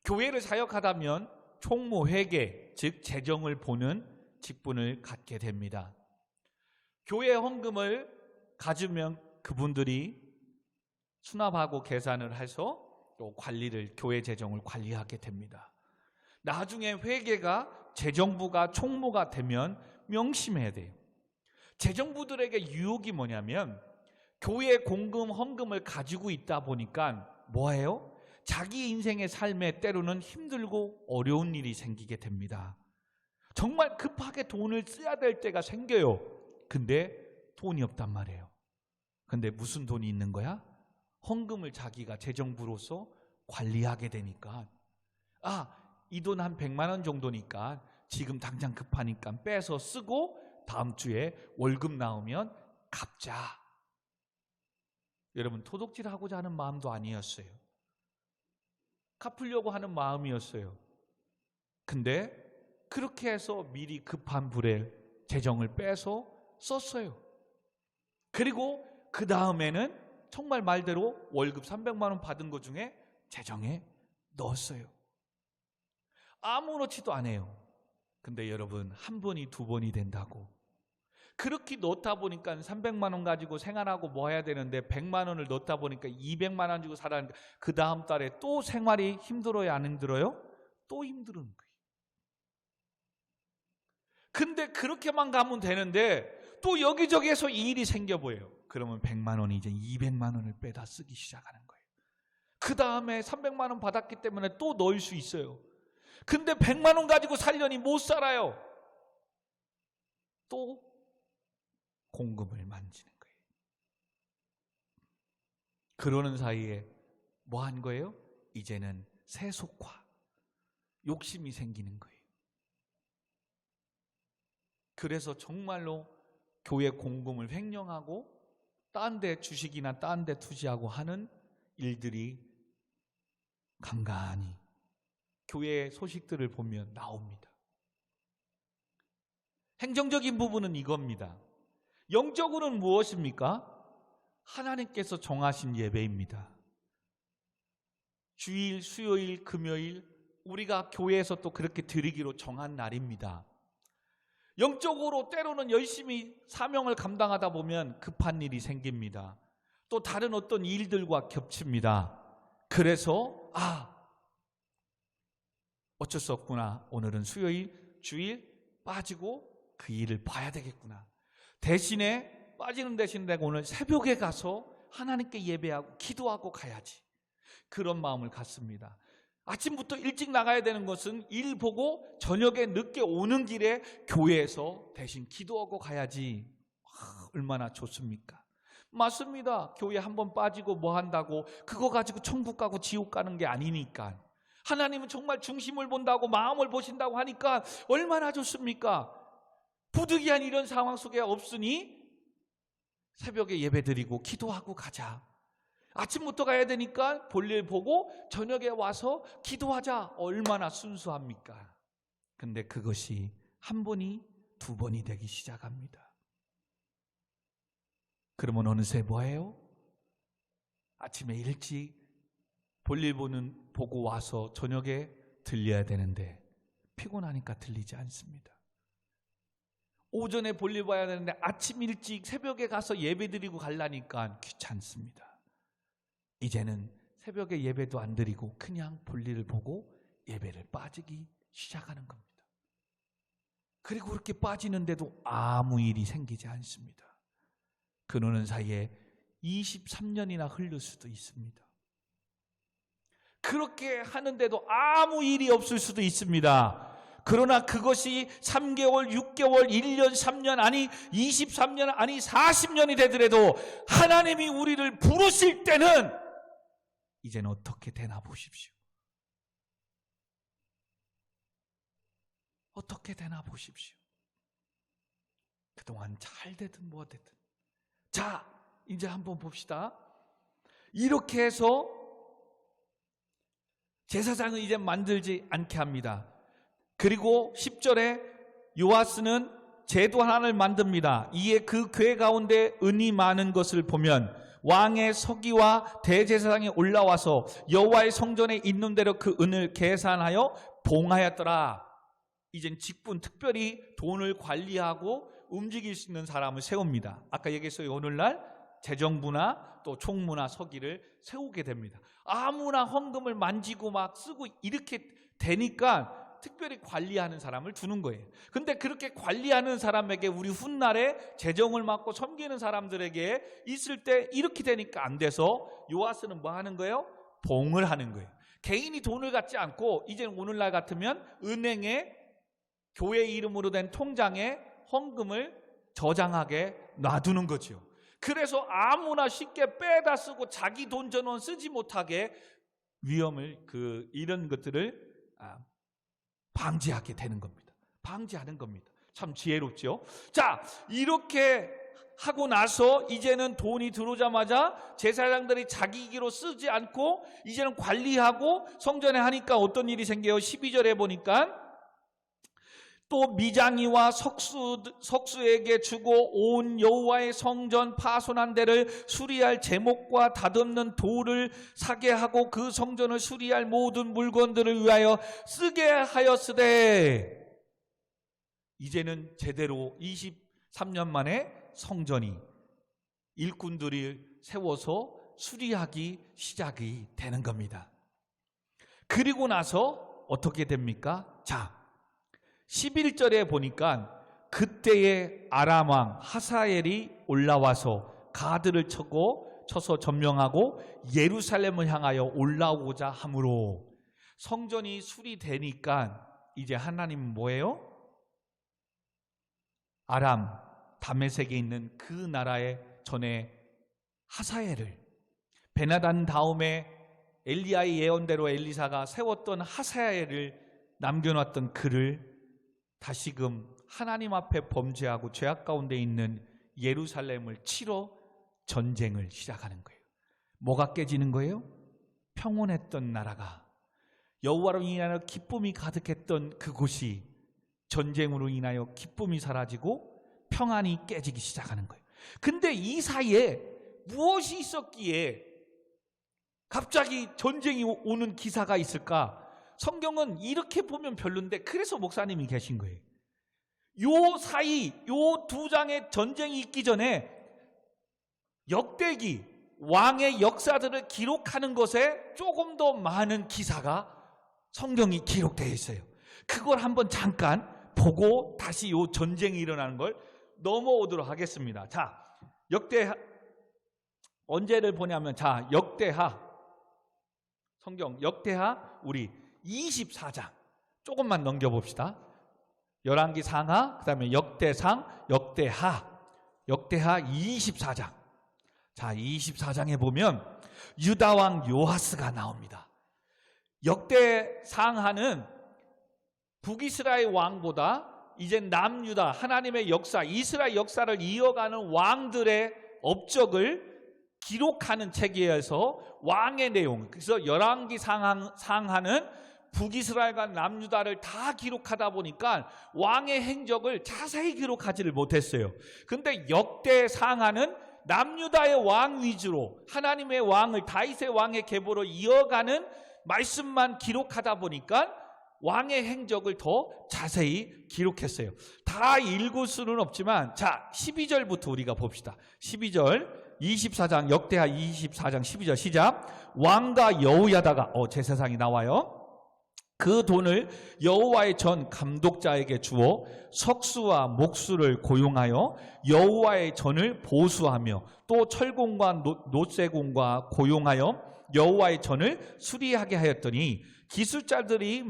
교회를 사역하다면 총무 회계, 즉 재정을 보는 직분을 갖게 됩니다. 교회 헌금을 가지면 그분들이 수납하고 계산을 해서 또 관리를, 교회 재정을 관리하게 됩니다. 나중에 회계가 재정부가 총무가 되면 명심해야 돼요. 재정부들에게 유혹이 뭐냐면 교회 공금 헌금을 가지고 있다 보니까 뭐예요? 자기 인생의 삶에 때로는 힘들고 어려운 일이 생기게 됩니다. 정말 급하게 돈을 써야 될 때가 생겨요. 근데 돈이 없단 말이에요. 근데 무슨 돈이 있는 거야? 헌금을 자기가 재정부로서 관리하게 되니까 이 돈 한 100만 원 정도니까 지금 당장 급하니까 빼서 쓰고 다음 주에 월급 나오면 갚자. 여러분, 도둑질하고자 하는 마음도 아니었어요. 갚으려고 하는 마음이었어요. 근데 그렇게 해서 미리 급한 불에 재정을 빼서 썼어요. 그리고 그 다음에는 정말 말대로 월급 300만 원 받은 것 중에 재정에 넣었어요. 아무렇지도 않아요. 근데 여러분, 한 번이 두 번이 된다고 그렇게 넣다 보니까 300만 원 가지고 생활하고 뭐 해야 되는데 100만 원을 넣다 보니까 200만 원 주고 살아야 하는데 그 다음 달에 또 생활이 힘들어요, 안 힘들어요? 또 힘든 거예요. 근데 그렇게만 가면 되는데 또 여기저기에서 이 일이 생겨 보여요. 그러면 100만 원이 이제 200만 원을 빼다 쓰기 시작하는 거예요. 그 다음에 300만 원 받았기 때문에 또 넣을 수 있어요. 근데 100만 원 가지고 살려니 못 살아요. 또 공금을 만지는 거예요. 그러는 사이에 뭐 한 거예요? 이제는 세속화, 욕심이 생기는 거예요. 그래서 정말로 교회 공금을 횡령하고 딴 데 주식이나 딴 데 투자하고 하는 일들이 간간히 교회의 소식들을 보면 나옵니다. 행정적인 부분은 이겁니다. 영적으로는 무엇입니까? 하나님께서 정하신 예배입니다. 주일, 수요일, 금요일 우리가 교회에서 또 그렇게 드리기로 정한 날입니다. 영적으로 때로는 열심히 사명을 감당하다 보면 급한 일이 생깁니다. 또 다른 어떤 일들과 겹칩니다. 그래서 어쩔 수 없구나. 오늘은 수요일, 주일 빠지고 그 일을 봐야 되겠구나. 대신에 빠지는 대신 내가 오늘 새벽에 가서 하나님께 예배하고 기도하고 가야지. 그런 마음을 갖습니다. 아침부터 일찍 나가야 되는 것은 일 보고 저녁에 늦게 오는 길에 교회에서 대신 기도하고 가야지. 얼마나 좋습니까? 맞습니다. 교회 한번 빠지고 뭐 한다고 그거 가지고 천국 가고 지옥 가는 게 아니니까. 하나님은 정말 중심을 본다고 마음을 보신다고 하니까 얼마나 좋습니까? 부득이한 이런 상황 속에 없으니 새벽에 예배드리고 기도하고 가자. 아침부터 가야 되니까 볼일 보고 저녁에 와서 기도하자. 얼마나 순수합니까? 근데 그것이 한 번이 두 번이 되기 시작합니다. 그러면 어느새 뭐예요? 아침에 일찍 볼일 보고 와서 저녁에 들려야 되는데 피곤하니까 들리지 않습니다. 오전에 볼일 봐야 되는데 아침 일찍 새벽에 가서 예배 드리고 가려니까 귀찮습니다. 이제는 새벽에 예배도 안 드리고 그냥 볼일을 보고 예배를 빠지기 시작하는 겁니다. 그리고 그렇게 빠지는데도 아무 일이 생기지 않습니다. 그러는 사이에 23년이나 흘릴 수도 있습니다. 그렇게 하는데도 아무 일이 없을 수도 있습니다. 그러나 그것이 3개월, 6개월, 1년, 3년, 아니 23년, 아니 40년이 되더라도 하나님이 우리를 부르실 때는 이제는 어떻게 되나 보십시오. 어떻게 되나 보십시오. 그동안 잘 되든 뭐 되든. 자, 이제 한번 봅시다. 이렇게 해서 제사장을 이제 만들지 않게 합니다. 그리고 10절에 요아스는 제도 하나를 만듭니다. 이에 그 궤 가운데 은이 많은 것을 보면 왕의 서기와 대제사장이 올라와서 여호와의 성전에 있는 대로 그 은을 계산하여 봉하였더라. 이젠 직분, 특별히 돈을 관리하고 움직일 수 있는 사람을 세웁니다. 아까 얘기했어요. 오늘날 재정부나 또 총무나 서기를 세우게 됩니다. 아무나 헌금을 만지고 막 쓰고 이렇게 되니까 특별히 관리하는 사람을 두는 거예요. 근데 그렇게 관리하는 사람에게 우리 훗날에 재정을 맡고 섬기는 사람들에게 있을 때 이렇게 되니까 안 돼서 요아스는 뭐 하는 거예요? 봉을 하는 거예요. 개인이 돈을 갖지 않고 이제는 오늘날 같으면 은행에 교회 이름으로 된 통장에 헌금을 저장하게 놔두는 거죠. 그래서 아무나 쉽게 빼다 쓰고 자기 돈 전원 쓰지 못하게 위험을 이런 것들을 방지하게 되는 겁니다. 방지하는 겁니다. 참 지혜롭죠. 자, 이렇게 하고 나서 이제는 돈이 들어오자마자 제사장들이 자기기로 쓰지 않고 이제는 관리하고 성전에 하니까 어떤 일이 생겨요? 12절에 보니까 또 미장이와 석수에게 주고 온 여호와의 성전 파손한 데를 수리할 제목과 닷없는 돌을 사게 하고 그 성전을 수리할 모든 물건들을 위하여 쓰게 하였으되 이제는 제대로 23년 만에 성전이 일꾼들이 세워서 수리하기 시작이 되는 겁니다. 그리고 나서 어떻게 됩니까? 자, 11절에 보니까 그때의 아람 왕 하사엘이 올라와서 가드를 쳐서 점령하고 예루살렘을 향하여 올라오고자 하므로 성전이 수리되니까 이제 하나님은 뭐예요? 아람 다메섹에 있는 그 나라의 전에 하사엘을 베나단 다음에 엘리야의 예언대로 엘리사가 세웠던 하사엘을 남겨놨던 그를 다시금 하나님 앞에 범죄하고 죄악 가운데 있는 예루살렘을 치러 전쟁을 시작하는 거예요. 뭐가 깨지는 거예요? 평온했던 나라가, 여호와로 인하여 기쁨이 가득했던 그곳이 전쟁으로 인하여 기쁨이 사라지고 평안이 깨지기 시작하는 거예요. 근데 이 사이에 무엇이 있었기에 갑자기 전쟁이 오는 기사가 있을까? 성경은 이렇게 보면 별론데 그래서 목사님이 계신 거예요. 요 사이 요 두 장의 전쟁이 있기 전에 역대기 왕의 역사들을 기록하는 것에 조금 더 많은 기사가 성경이 기록되어 있어요. 그걸 한번 잠깐 보고 다시 요 전쟁이 일어나는 걸 넘어오도록 하겠습니다. 자, 역대하 언제를 보냐면 자, 역대하 성경 역대하 우리 24장 조금만 넘겨봅시다. 열왕기 상하, 그 다음에 역대상, 역대하 24장. 자, 24장에 보면 유다왕 요아스가 나옵니다. 역대상하는 북이스라엘 왕보다 이제 남유다 하나님의 역사, 이스라엘 역사를 이어가는 왕들의 업적을 기록하는 책이어서 왕의 내용, 그래서 열왕기 상하는 북이스라엘과 남유다를 다 기록하다 보니까 왕의 행적을 자세히 기록하지를 못했어요. 근데 역대 상하는 남유다의 왕 위주로 하나님의 왕을 다윗의 왕의 계보로 이어가는 말씀만 기록하다 보니까 왕의 행적을 더 자세히 기록했어요. 다 읽을 수는 없지만, 자, 12절부터 우리가 봅시다. 12절 24장, 역대하 24장 12절 시작. 왕과 여호야다가, 제사장이 나와요. 그 돈을 여호와의 전 감독자에게 주어 석수와 목수를 고용하여 여호와의 전을 보수하며 또 철공과 노쇠공과 고용하여 여호와의 전을 수리하게 하였더니 기술자들이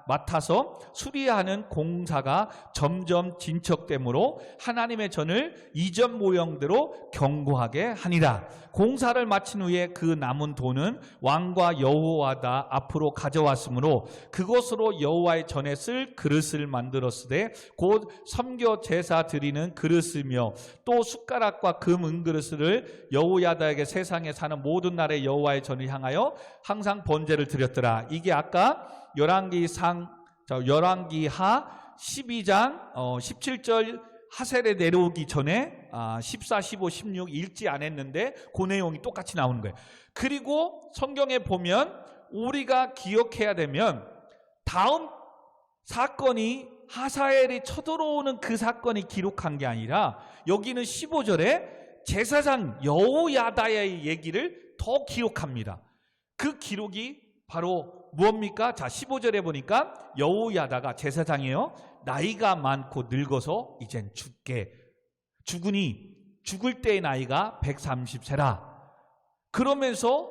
맡아서 수리하는 공사가 점점 진척되므로 하나님의 전을 이전 모형대로 견고하게 하니라. 공사를 마친 후에 그 남은 돈은 왕과 여호와다 앞으로 가져왔으므로 그것으로 여호와의 전에 쓸 그릇을 만들었으되 곧 섬겨 제사 드리는 그릇이며 또 숟가락과 금 은그릇을 여호야다에게 세상에 사는 모든 날에 여호와의 전을 향하여 항상 번제를 드렸더라. 이게 아까 열왕기하 12장 17절 하셀에 내려오기 전에 14, 15, 16 읽지 않았는데 그 내용이 똑같이 나오는 거예요. 그리고 성경에 보면 우리가 기억해야 되면 다음 사건이 하사엘이 쳐들어오는 그 사건이 기록한 게 아니라 여기는 15절에 제사장 여호야다의 얘기를 더 기록합니다. 그 기록이 바로 무엇입니까? 자, 15절에 보니까 여호야다가 제사장이에요. 나이가 많고 늙어서 이젠 죽으니 죽을 때의 나이가 130세라. 그러면서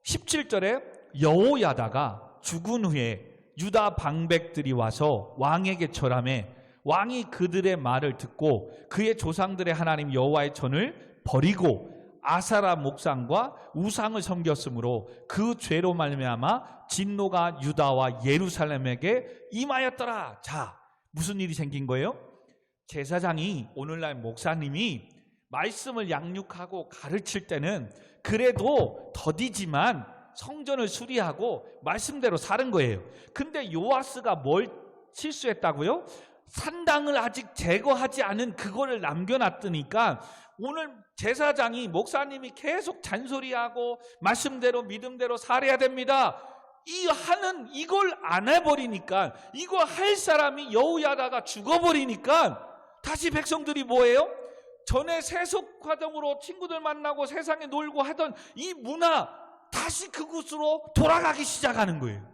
17절에 여호야다가 죽은 후에 유다 방백들이 와서 왕에게 절하매 왕이 그들의 말을 듣고 그의 조상들의 하나님 여호와의 전을 버리고 아사라 목상과 우상을 섬겼으므로 그 죄로 말미암아 진노가 유다와 예루살렘에게 임하였더라. 자, 무슨 일이 생긴 거예요? 제사장이, 오늘날 목사님이 말씀을 양육하고 가르칠 때는 그래도 더디지만 성전을 수리하고 말씀대로 사는 거예요. 근데 요아스가 뭘 실수했다고요? 산당을 아직 제거하지 않은 그거를 남겨놨으니까 오늘 제사장이, 목사님이 계속 잔소리하고 말씀대로 믿음대로 살아야 됩니다. 이걸 안 해버리니까, 이거 할 사람이 여호야다가 죽어버리니까 다시 백성들이 뭐예요? 전에 세속 과정으로 친구들 만나고 세상에 놀고 하던 이 문화 다시 그곳으로 돌아가기 시작하는 거예요.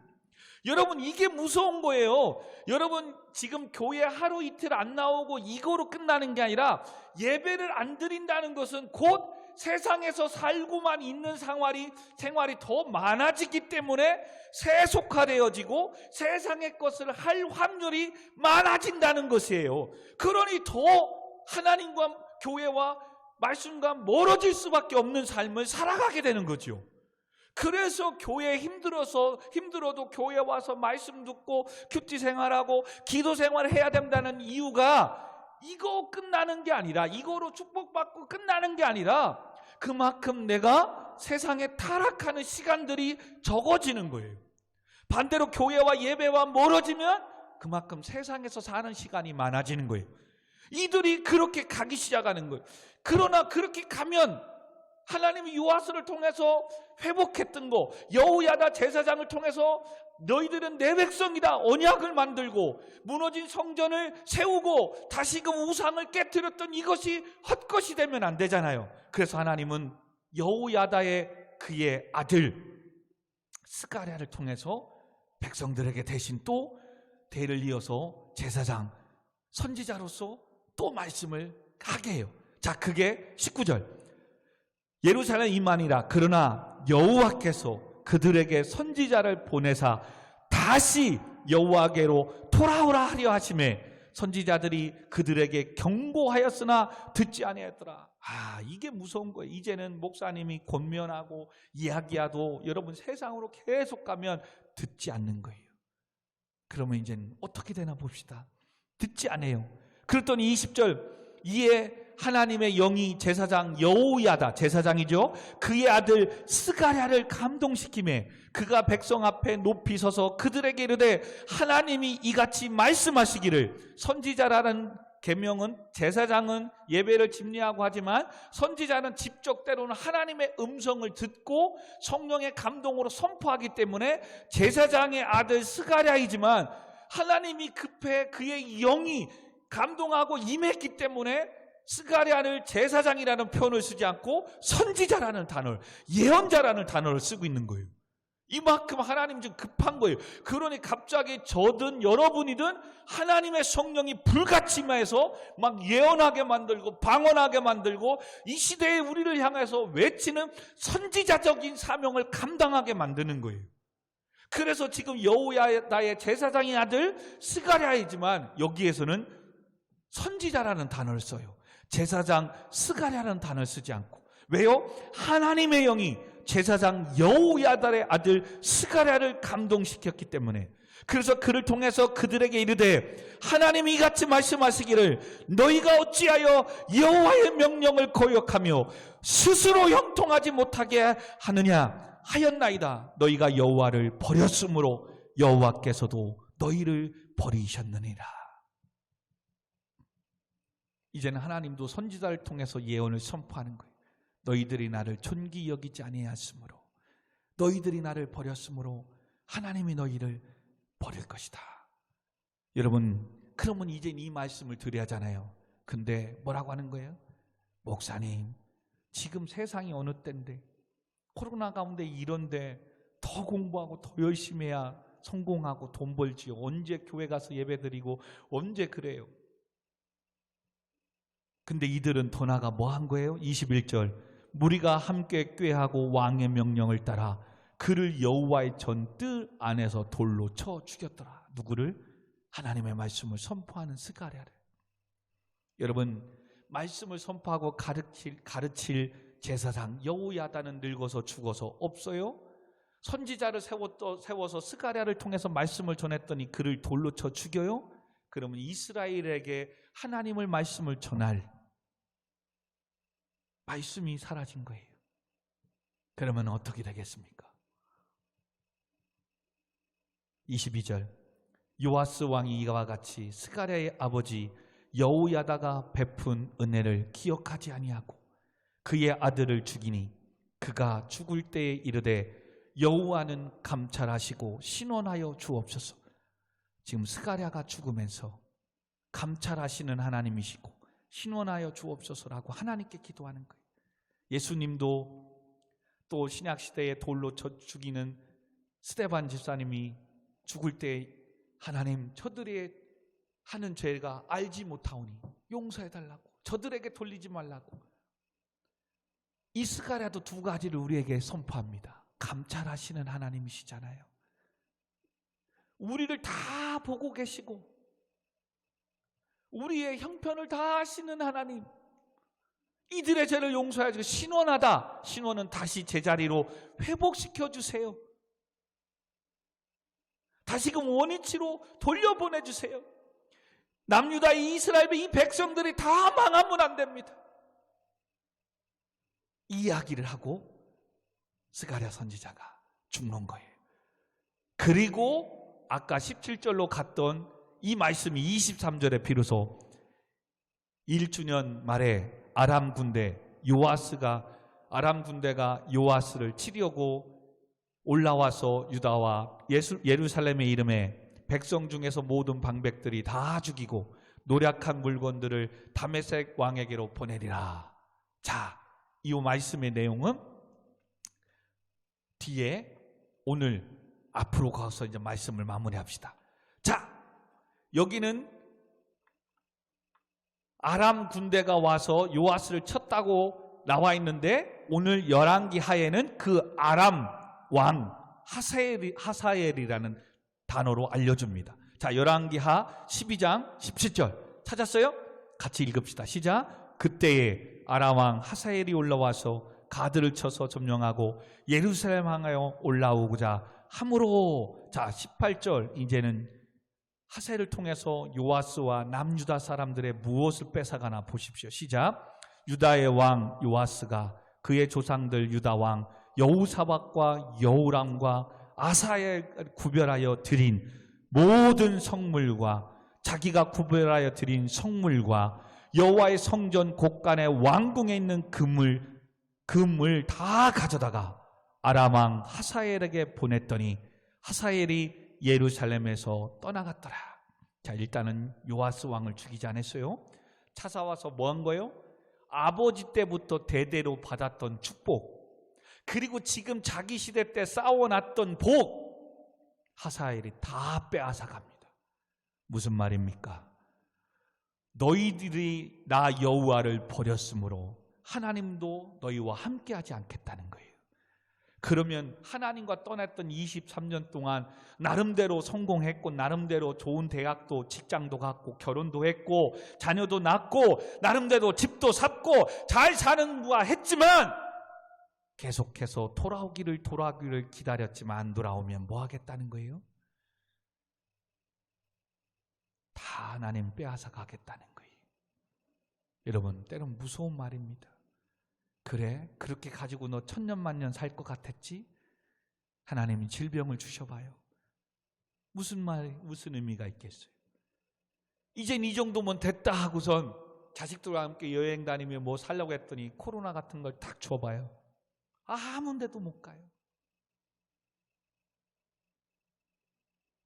여러분, 이게 무서운 거예요. 여러분, 지금 교회 하루 이틀 안 나오고 이거로 끝나는 게 아니라 예배를 안 드린다는 것은 곧 세상에서 살고만 있는 생활이 더 많아지기 때문에 세속화되어지고 세상의 것을 할 확률이 많아진다는 것이에요. 그러니 더 하나님과 교회와 말씀과 멀어질 수밖에 없는 삶을 살아가게 되는 거죠. 그래서 교회에 힘들어도 교회 와서 말씀 듣고 큐티 생활하고 기도 생활을 해야 된다는 이유가 이거 끝나는 게 아니라, 이거로 축복받고 끝나는 게 아니라 그만큼 내가 세상에 타락하는 시간들이 적어지는 거예요. 반대로 교회와 예배와 멀어지면 그만큼 세상에서 사는 시간이 많아지는 거예요. 이들이 그렇게 가기 시작하는 거예요. 그러나 그렇게 가면 하나님이 요아스를 통해서 회복했던 거, 여호야다 제사장을 통해서 너희들은 내 백성이다 언약을 만들고 무너진 성전을 세우고 다시금 우상을 깨뜨렸던 이것이 헛것이 되면 안 되잖아요. 그래서 하나님은 여호야다의 그의 아들 스가랴를 통해서 백성들에게 대신 또 대를 이어서 제사장, 선지자로서 또 말씀을 하게 해요. 자, 그게 19절. 예루살렘 이만이라. 그러나 여호와께서 그들에게 선지자를 보내사 다시 여호와께로 돌아오라 하려 하시매 선지자들이 그들에게 경고하였으나 듣지 아니하였더라. 이게 무서운 거예요. 이제는 목사님이 권면하고 이야기하도 여러분 세상으로 계속 가면 듣지 않는 거예요. 그러면 이제는 어떻게 되나 봅시다. 듣지 않아요. 그랬더니 20절, 이에 하나님의 영이 제사장 여호야다, 제사장이죠, 그의 아들 스가랴를 감동시키매 그가 백성 앞에 높이 서서 그들에게 이르되 하나님이 이같이 말씀하시기를. 선지자라는 계명은, 제사장은 예배를 집례하고 하지만 선지자는 직접 때로는 하나님의 음성을 듣고 성령의 감동으로 선포하기 때문에 제사장의 아들 스가랴이지만 하나님이 급해 그의 영이 감동하고 임했기 때문에 스가랴를 제사장이라는 표현을 쓰지 않고 선지자라는 단어를, 예언자라는 단어를 쓰고 있는 거예요. 이만큼 하나님 좀 급한 거예요. 그러니 갑자기 저든 여러분이든 하나님의 성령이 불같이 임해서 막 예언하게 만들고 방언하게 만들고 이 시대에 우리를 향해서 외치는 선지자적인 사명을 감당하게 만드는 거예요. 그래서 지금 여호야다의 제사장의 아들 스가랴이지만 여기에서는 선지자라는 단어를 써요. 제사장 스가랴라는 단어를 쓰지 않고. 왜요? 하나님의 영이 제사장 여호야다의 아들 스가랴를 감동시켰기 때문에. 그래서 그를 통해서 그들에게 이르되 하나님이 이같이 말씀하시기를 너희가 어찌하여 여호와의 명령을 거역하며 스스로 형통하지 못하게 하느냐 하였나이다. 너희가 여호와를 버렸으므로 여호와께서도 너희를 버리셨느니라. 이제는 하나님도 선지자를 통해서 예언을 선포하는 거예요. 너희들이 나를 존귀 여기지 아니하였으므로, 너희들이 나를 버렸으므로 하나님이 너희를 버릴 것이다. 여러분, 그러면 이제 이 말씀을 드려야 하잖아요. 근데 뭐라고 하는 거예요? 목사님, 지금 세상이 어느 때인데, 코로나 가운데 이런데 더 공부하고 더 열심히 해야 성공하고 돈 벌지요. 언제 교회 가서 예배드리고 언제 그래요? 근데 이들은 더 나아가 뭐 한 거예요? 21절, 무리가 함께 꾀하고 왕의 명령을 따라 그를 여호와의 전뜰 안에서 돌로 쳐 죽였더라. 누구를? 하나님의 말씀을 선포하는 스가랴를. 여러분, 말씀을 선포하고 가르칠 제사장 여호야다는 늙어서 죽어서 없어요? 선지자를 세워서 스가랴를 통해서 말씀을 전했더니 그를 돌로 쳐 죽여요? 그러면 이스라엘에게 하나님의 말씀을 전할 말씀이 사라진 거예요. 그러면 어떻게 되겠습니까? 22절, 요아스 왕이 이와 같이 스가랴의 아버지 여호야다가 베푼 은혜를 기억하지 아니하고 그의 아들을 죽이니 그가 죽을 때에 이르되 여호와는 감찰하시고 신원하여 주옵소서. 지금 스가랴가 죽으면서 감찰하시는 하나님이시고 신원하여 주옵소서라고 하나님께 기도하는 거예요. 예수님도 또 신약시대에 돌로 쳐 죽이는 스데반 집사님이 죽을 때 하나님, 저들이 하는 죄가 알지 못하오니 용서해달라고, 저들에게 돌리지 말라고. 이 스가랴도 두 가지를 우리에게 선포합니다. 감찰하시는 하나님이시잖아요. 우리를 다 보고 계시고 우리의 형편을 다 아시는 하나님, 이들의 죄를 용서하시고 신원하다, 신원은 다시 제자리로 회복시켜 주세요. 다시금 원위치로 돌려보내주세요. 남유다 이스라엘 이 백성들이 다 망하면 안 됩니다. 이 이야기를 하고 스가랴 선지자가 죽는 거예요. 그리고 아까 17절로 갔던 이 말씀이 23절에 비로소 1주년 말에 아람 군대가 요아스를 치려고 올라와서 유다와 예루살렘의 이름에 백성 중에서 모든 방백들이 다 죽이고 노략한 물건들을 다메섹 왕에게로 보내리라. 자, 이 말씀의 내용은 뒤에 오늘 앞으로 가서 이제 말씀을 마무리합시다. 자, 여기는 아람 군대가 와서 요아스를 쳤다고 나와 있는데 오늘 열왕기 하에는 그 아람 왕 하사엘이라는 단어로 알려줍니다. 자, 열왕기하 12장 17절 찾았어요? 같이 읽읍시다. 시작. 그때에 아람 왕 하사엘이 올라와서 가드를 쳐서 점령하고 예루살렘 향하여 올라오고자 함으로. 자, 18절 이제는 하세를 통해서 요아스와 남유다 사람들의 무엇을 뺏어가나 보십시오. 시작. 유다의 왕 요아스가 그의 조상들 유다 왕 여호사밧과 여호람과 아사에 구별하여 드린 모든 성물과 자기가 구별하여 드린 성물과 여호와의 성전 곳간의 왕궁에 있는 금을 다 가져다가 아람 왕 하사엘에게 보냈더니 하사엘이 예루살렘에서 떠나갔더라. 자, 일단은 요아스 왕을 죽이지 않았어요. 찾아와서 뭐 한 거예요? 아버지 때부터 대대로 받았던 축복, 그리고 지금 자기 시대 때 쌓아놨던 복, 하사엘이 다 빼앗아 갑니다. 무슨 말입니까? 너희들이 나 여호와를 버렸으므로 하나님도 너희와 함께하지 않겠다는 거예요. 그러면 하나님과 떠났던 23년 동안 나름대로 성공했고, 나름대로 좋은 대학도 직장도 갔고, 결혼도 했고, 자녀도 낳고, 나름대로 집도 샀고 잘 사는 거야 했지만 계속해서 돌아오기를 기다렸지만 안 돌아오면 뭐 하겠다는 거예요? 다 하나님 빼앗아 가겠다는 거예요. 여러분, 때론 무서운 말입니다. 그래? 그렇게 가지고 너 천년만년 살 것 같았지? 하나님이 질병을 주셔봐요. 무슨 의미가 있겠어요? 이젠 이 정도면 됐다 하고선 자식들과 함께 여행 다니며 뭐 살려고 했더니 코로나 같은 걸 딱 줘봐요. 아무 데도 못 가요.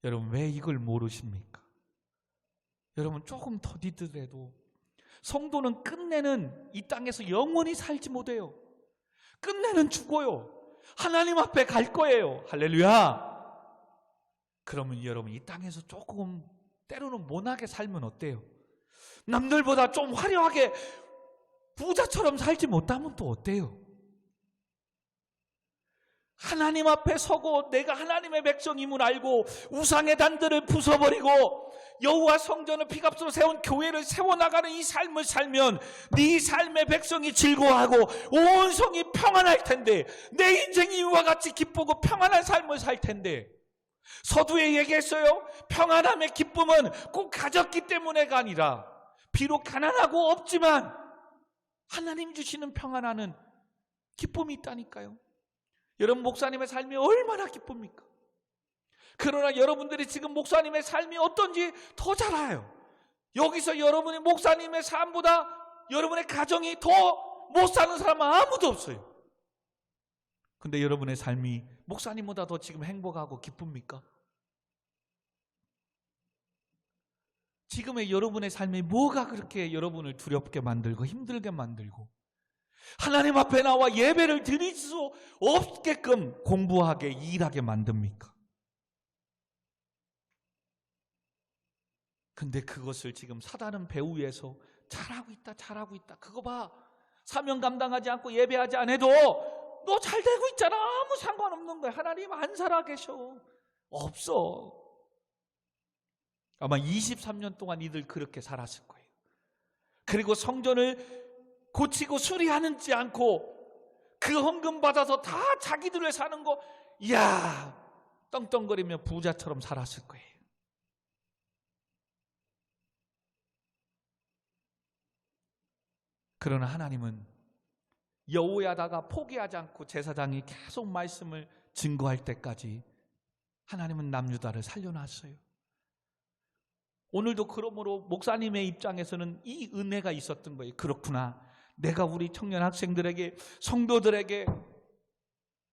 여러분, 왜 이걸 모르십니까? 여러분, 조금 더디더라도 성도는 끝내는 이 땅에서 영원히 살지 못해요. 끝내는 죽어요. 하나님 앞에 갈 거예요. 할렐루야. 그러면 여러분, 이 땅에서 조금 때로는 모나게 살면 어때요? 남들보다 좀 화려하게 부자처럼 살지 못하면 또 어때요? 하나님 앞에 서고 내가 하나님의 백성임을 알고 우상의 단들을 부숴버리고 여호와 성전을 피값으로 세운 교회를 세워나가는 이 삶을 살면 네 삶의 백성이 즐거워하고 온 성이 평안할 텐데, 내 인생이 이와 같이 기쁘고 평안한 삶을 살 텐데. 서두에 얘기했어요. 평안함의 기쁨은 꼭 가졌기 때문에가 아니라 비록 가난하고 없지만 하나님 주시는 평안하는 기쁨이 있다니까요. 여러분, 목사님의 삶이 얼마나 기쁩니까? 그러나 여러분들이 지금 목사님의 삶이 어떤지 더 잘 알아요. 여기서 여러분이 목사님의 삶보다 여러분의 가정이 더 못 사는 사람은 아무도 없어요. 근데 여러분의 삶이 목사님보다 더 지금 행복하고 기쁩니까? 지금의 여러분의 삶이 뭐가 그렇게 여러분을 두렵게 만들고 힘들게 만들고 하나님 앞에 나와 예배를 드릴 수 없게끔 공부하게 일하게 만듭니까? 근데 그것을 지금 사단은 배후에서 잘하고 있다. 그거 봐. 사명 감당하지 않고 예배하지 않아도 너 잘 되고 있잖아. 아무 상관없는 거야. 하나님 안 살아계셔. 없어. 아마 23년 동안 이들 그렇게 살았을 거예요. 그리고 성전을 고치고 수리하는지 않고 그 헌금 받아서 다 자기들을 사는 거, 이야, 떵떵거리며 부자처럼 살았을 거예요. 그러나 하나님은 여호야다가 포기하지 않고 제사장이 계속 말씀을 증거할 때까지 하나님은 남유다를 살려놨어요. 오늘도 그러므로 목사님의 입장에서는 이 은혜가 있었던 거예요. 그렇구나. 내가 우리 청년 학생들에게, 성도들에게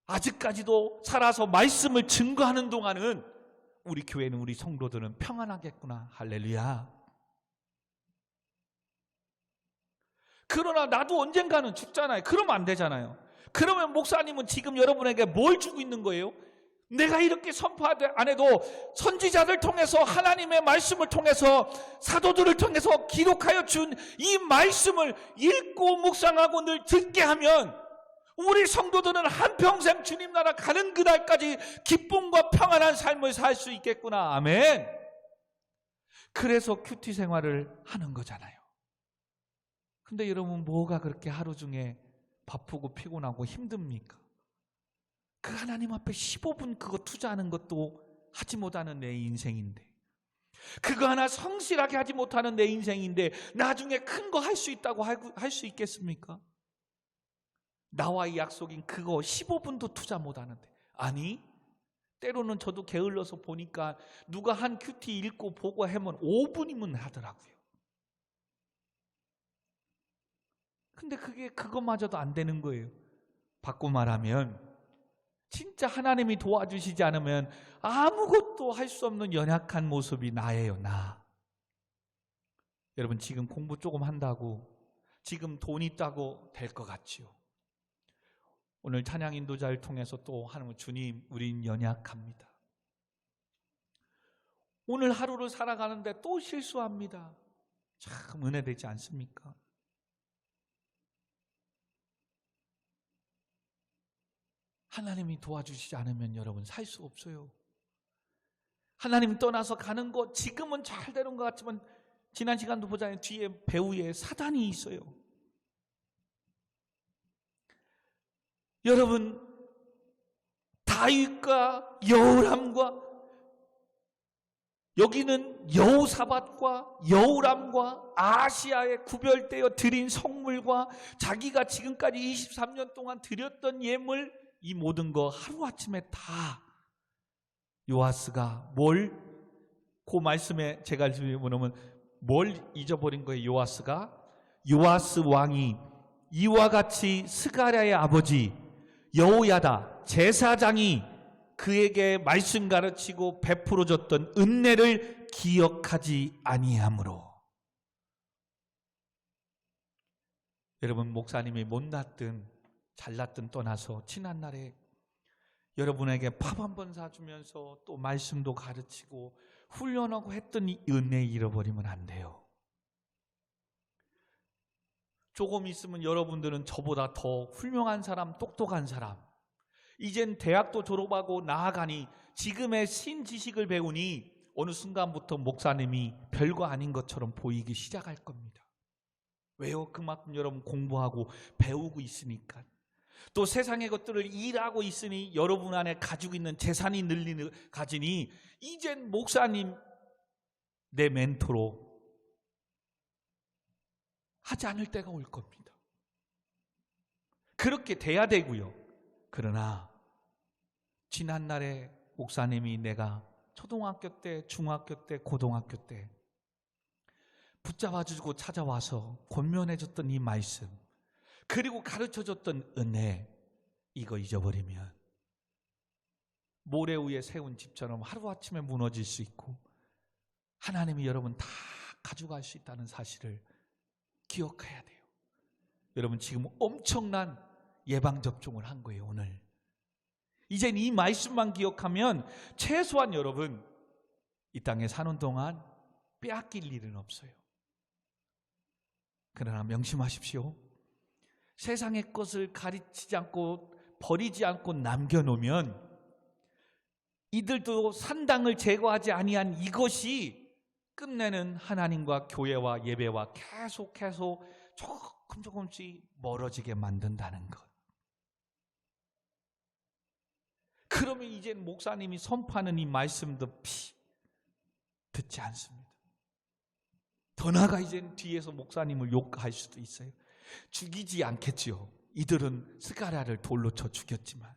아직까지도 살아서 말씀을 증거하는 동안은 우리 교회는, 우리 성도들은 평안하겠구나. 할렐루야. 그러나 나도 언젠가는 죽잖아요. 그러면 안 되잖아요. 그러면 목사님은 지금 여러분에게 뭘 주고 있는 거예요? 내가 이렇게 선포하지 안 해도 선지자들 통해서, 하나님의 말씀을 통해서, 사도들을 통해서 기록하여 준 이 말씀을 읽고 묵상하고 늘 듣게 하면 우리 성도들은 한평생 주님 나라 가는 그날까지 기쁨과 평안한 삶을 살 수 있겠구나. 아멘. 그래서 큐티 생활을 하는 거잖아요. 근데 여러분, 뭐가 그렇게 하루 중에 바쁘고 피곤하고 힘듭니까? 그 하나님 앞에 15분 그거 투자하는 것도 하지 못하는 내 인생인데, 그거 하나 성실하게 하지 못하는 내 인생인데 나중에 큰 거 할 수 있다고 할 수 있겠습니까? 나와의 약속인 그거 15분도 투자 못하는데. 아니, 때로는 저도 게을러서 보니까 누가 한 큐티 읽고 보고 하면 5분이면 하더라고요. 근데 그것마저도 안 되는 거예요. 바꿔 말하면 진짜 하나님이 도와주시지 않으면 아무것도 할 수 없는 연약한 모습이 나예요, 나. 여러분, 지금 공부 조금 한다고, 지금 돈 있다고 될 것 같지요? 오늘 찬양 인도자를 통해서 또 하는 주님, 우린 연약합니다. 오늘 하루를 살아가는데 또 실수합니다. 참 은혜되지 않습니까? 하나님이 도와주시지 않으면 여러분 살 수 없어요. 하나님 떠나서 가는 거 지금은 잘 되는 것 같지만 지난 시간도 보자면 뒤에 배후에 사단이 있어요. 여러분, 다윗과 여호람과, 여기는 여호사밧과 여호람과 아시아에 구별되어 드린 성물과 자기가 지금까지 23년 동안 드렸던 예물, 이 모든 거 하루아침에 다 요아스가 그 말씀에 제가 보면 뭘 잊어버린 거예요. 요아스 왕이 이와 같이 스가랴의 아버지 여호야다 제사장이 그에게 말씀 가르치고 베풀어 줬던 은혜를 기억하지 아니하므로. 여러분, 목사님이 못났든 잘났든 떠나서 지난날에 여러분에게 밥 한 번 사주면서 또 말씀도 가르치고 훈련하고 했던 이 은혜 잃어버리면 안 돼요. 조금 있으면 여러분들은 저보다 더 훌륭한 사람, 똑똑한 사람, 이젠 대학도 졸업하고 나아가니 지금의 신지식을 배우니 어느 순간부터 목사님이 별거 아닌 것처럼 보이기 시작할 겁니다. 왜요? 그만큼 여러분 공부하고 배우고 있으니까. 또 세상의 것들을 일하고 있으니 여러분 안에 가지고 있는 재산이 가지니 이젠 목사님 내 멘토로 하지 않을 때가 올 겁니다. 그렇게 돼야 되고요. 그러나 지난날에 목사님이 내가 초등학교 때, 중학교 때, 고등학교 때 붙잡아주고 찾아와서 권면해줬던 이 말씀, 그리고 가르쳐줬던 은혜, 이거 잊어버리면 모래 위에 세운 집처럼 하루아침에 무너질 수 있고 하나님이 여러분 다 가져갈 수 있다는 사실을 기억해야 돼요. 여러분, 지금 엄청난 예방접종을 한 거예요. 오늘 이젠 이 말씀만 기억하면 최소한 여러분 이 땅에 사는 동안 빼앗길 일은 없어요. 그러나 명심하십시오. 세상의 것을 가르치지 않고 버리지 않고 남겨놓으면 이들도 산당을 제거하지 아니한 이것이 끝내는 하나님과 교회와 예배와 계속해서 조금씩 멀어지게 만든다는 것. 그러면 이젠 목사님이 선포하는 이 말씀도 듣지 않습니다. 더 나아가 이젠 뒤에서 목사님을 욕할 수도 있어요. 죽이지 않겠지요. 이들은 스가랴를 돌로 쳐 죽였지만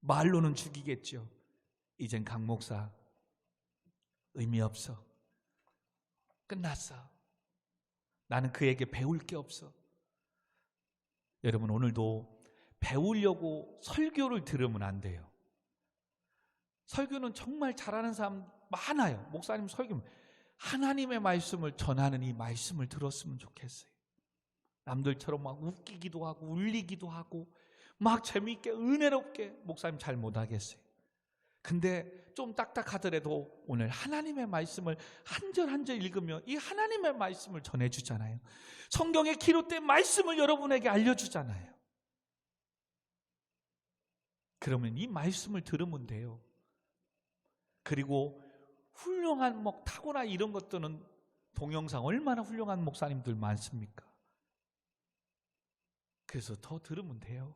말로는 죽이겠죠. 이젠 강 목사 의미 없어. 끝났어. 나는 그에게 배울 게 없어. 여러분, 오늘도 배우려고 설교를 들으면 안 돼요. 설교는 정말 잘하는 사람 많아요. 목사님 설교는 하나님의 말씀을 전하는 이 말씀을 들었으면 좋겠어요. 남들처럼 막 웃기기도 하고 울리기도 하고 막 재미있게 은혜롭게 목사님 잘 못하겠어요. 근데 좀 딱딱하더라도 오늘 하나님의 말씀을 한 절 한 절 읽으면 이 하나님의 말씀을 전해주잖아요. 성경에 기록된 말씀을 여러분에게 알려주잖아요. 그러면 이 말씀을 들으면 돼요. 그리고 훌륭한 타고나 이런 것들은 동영상 얼마나 훌륭한 목사님들 많습니까? 그래서 더 들으면 돼요.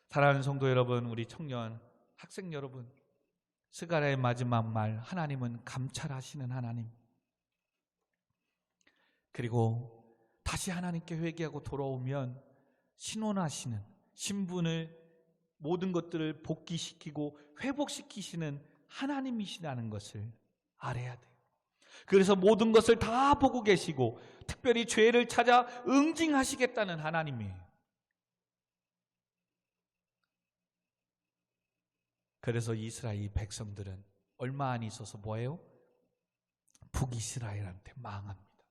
사랑하는 성도 여러분, 우리 청년, 학생 여러분, 스가랴의 마지막 말, 하나님은 감찰하시는 하나님. 그리고 다시 하나님께 회개하고 돌아오면 신원하시는, 신분을, 모든 것들을 복귀시키고 회복시키시는 하나님이시라는 것을 알아야 돼요. 그래서 모든 것을 다 보고 계시고 특별히 죄를 찾아 응징하시겠다는 하나님이에요. 그래서 이스라엘 백성들은 얼마 안 있어서 뭐예요? 북이스라엘한테 망합니다.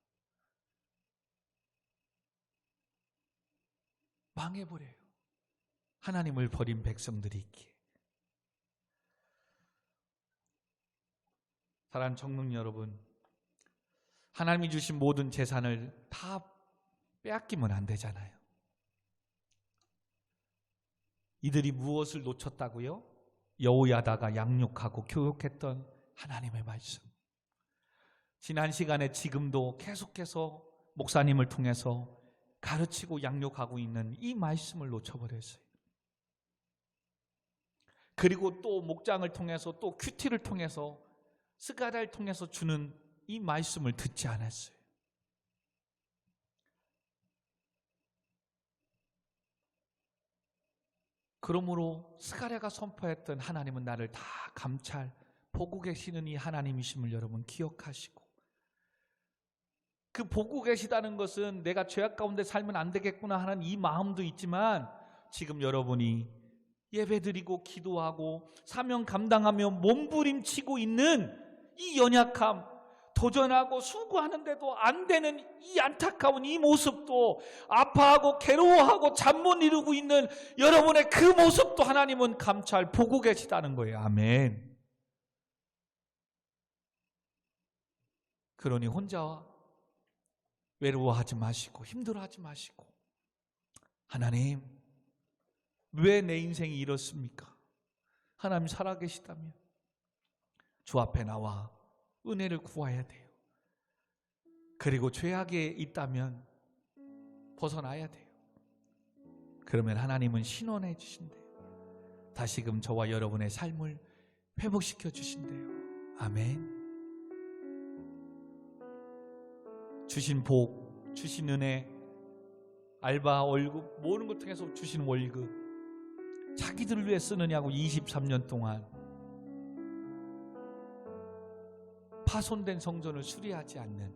망해버려요. 하나님을 버린 백성들이 있기에. 사랑하는 청년 여러분, 하나님이 주신 모든 재산을 다 빼앗기면 안 되잖아요. 이들이 무엇을 놓쳤다고요? 여호야다가 양육하고 교육했던 하나님의 말씀. 지난 시간에 지금도 계속해서 목사님을 통해서 가르치고 양육하고 있는 이 말씀을 놓쳐버렸어요. 그리고 또 목장을 통해서 또 큐티를 통해서 스가랴를 통해서 주는 이 말씀을 듣지 않았어요. 그러므로 스가랴가 선포했던 하나님은 나를 다 감찰, 보고 계시는 이 하나님이심을 여러분 기억하시고, 그 보고 계시다는 것은 내가 죄악 가운데 살면 안 되겠구나 하는 이 마음도 있지만, 지금 여러분이 예배드리고 기도하고 사명 감당하며 몸부림치고 있는 이 연약함, 도전하고 수고하는데도 안 되는 이 안타까운 이 모습도, 아파하고 괴로워하고 잠 못 이루고 있는 여러분의 그 모습도 하나님은 감찰 보고 계시다는 거예요. 아멘. 그러니 혼자 외로워하지 마시고 힘들어하지 마시고, 하나님 왜 내 인생이 이렇습니까? 하나님 살아계시다면 주 앞에 나와 은혜를 구해야 돼요. 그리고 죄악에 있다면 벗어나야 돼요. 그러면 하나님은 신원해 주신대요. 다시금 저와 여러분의 삶을 회복시켜 주신대요. 아멘. 주신 복, 주신 은혜, 알바, 월급, 모든 것 통해서 주신 월급, 자기들을 위해 쓰느냐고 23년 동안 파손된 성전을 수리하지 않는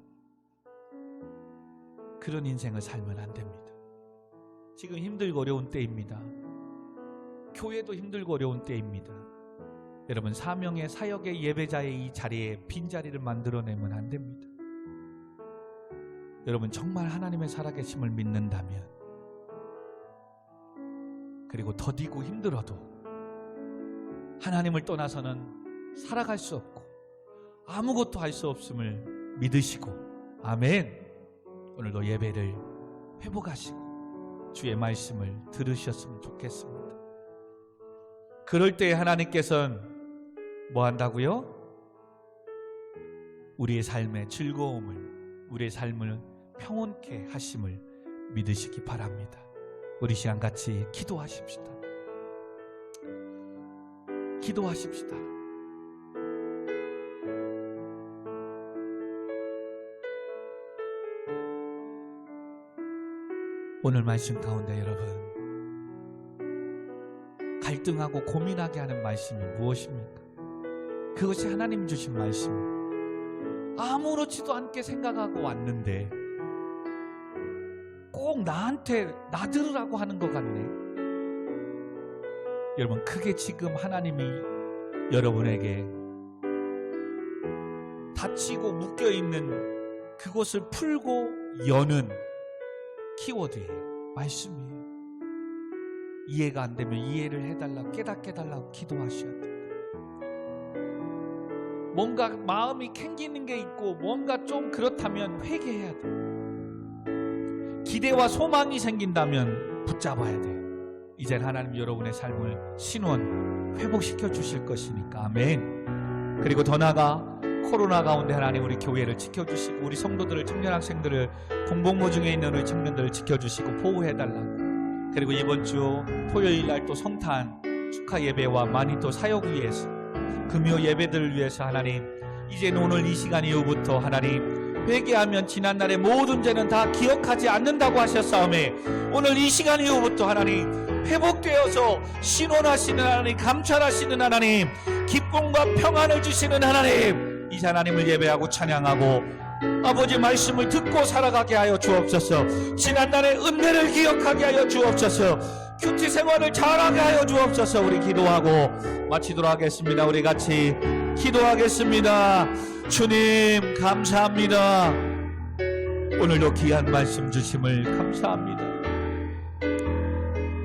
그런 인생을 살면 안 됩니다. 지금 힘들고 어려운 때입니다. 교회도 힘들고 어려운 때입니다. 여러분, 사명의 사역의 예배자의 이 자리에 빈자리를 만들어내면 안 됩니다. 여러분, 정말 하나님의 살아계심을 믿는다면, 그리고 더디고 힘들어도 하나님을 떠나서는 살아갈 수 없고 아무것도 할 수 없음을 믿으시고, 아멘. 오늘도 예배를 회복하시고 주의 말씀을 들으셨으면 좋겠습니다. 그럴 때 하나님께서는 뭐 한다고요? 우리의 삶의 즐거움을, 우리의 삶을 평온케 하심을 믿으시기 바랍니다. 우리 시간 같이 기도하십시다. 기도하십시다. 오늘 말씀 가운데 여러분, 갈등하고 고민하게 하는 말씀이 무엇입니까? 그것이 하나님 주신 말씀. 아무렇지도 않게 생각하고 왔는데 꼭 나한테 나들으라고 하는 것 같네. 여러분, 그게 지금 하나님이 여러분에게 닫히고 묶여있는 그것을 풀고 여는 키워드예요. 말씀이에요. 이해가 안 되면 이해를 해달라고, 깨닫게 해달라고 기도하셔야 돼요. 뭔가 마음이 캥기는 게 있고 뭔가 좀 그렇다면 회개해야 돼요. 기대와 소망이 생긴다면 붙잡아야 돼요. 이젠 하나님 여러분의 삶을 신원 회복시켜 주실 것이니까. 아멘. 그리고 더 나아가 코로나 가운데 하나님 우리 교회를 지켜주시고 우리 성도들을, 청년 학생들을, 공복모 중에 있는 우리 청년들을 지켜주시고 보호해달라고. 그리고 이번 주 토요일 날 또 성탄 축하 예배와 많이 또 사역 위에서 금요 예배들을 위해서 하나님, 이제는 오늘 이 시간 이후부터 하나님, 회개하면 지난날의 모든 죄는 다 기억하지 않는다고 하셨사오매 오늘 이 시간 이후부터 하나님, 회복되어서 신원하시는 하나님, 감찰하시는 하나님, 기쁨과 평안을 주시는 하나님, 이 하나님을 예배하고 찬양하고 아버지 말씀을 듣고 살아가게 하여 주옵소서. 지난날의 은혜를 기억하게 하여 주옵소서. 큐티 생활을 잘하게 하여 주옵소서. 우리 기도하고 마치도록 하겠습니다. 우리 같이 기도하겠습니다. 주님 감사합니다. 오늘도 귀한 말씀 주심을 감사합니다.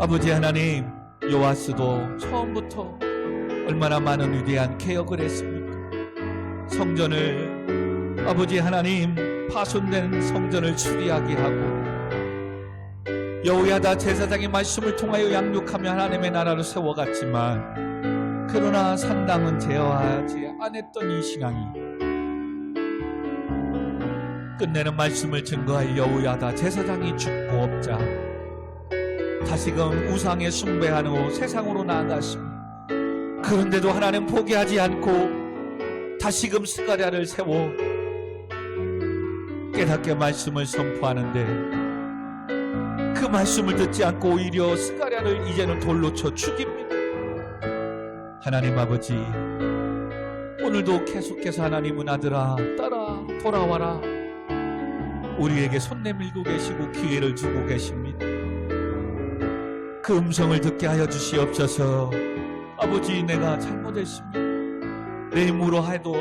아버지 하나님, 요아스도 처음부터 얼마나 많은 위대한 개혁을 했습니까? 성전을 아버지 하나님, 파손된 성전을 수리하게 하고 여호야다 제사장의 말씀을 통하여 양육하며 하나님의 나라를 세워갔지만, 그러나 산당은 제어하지 않았던 이 신앙이 끝내는 말씀을 증거할 여호야다 제사장이 죽고 없자 다시금 우상에 숭배하는 후 세상으로 나아갔습니다. 그런데도 하나님 포기하지 않고 다시금 스가랴를 세워 깨닫게 말씀을 선포하는데, 그 말씀을 듣지 않고 오히려 스가랴를 이제는 돌로 쳐 죽입니다. 하나님 아버지, 오늘도 계속해서 하나님은 아들아 따라 돌아와라, 우리에게 손 내밀고 계시고 기회를 주고 계십니다. 그 음성을 듣게 하여 주시옵소서. 아버지, 내가 잘못했습니다. 내 힘으로 해도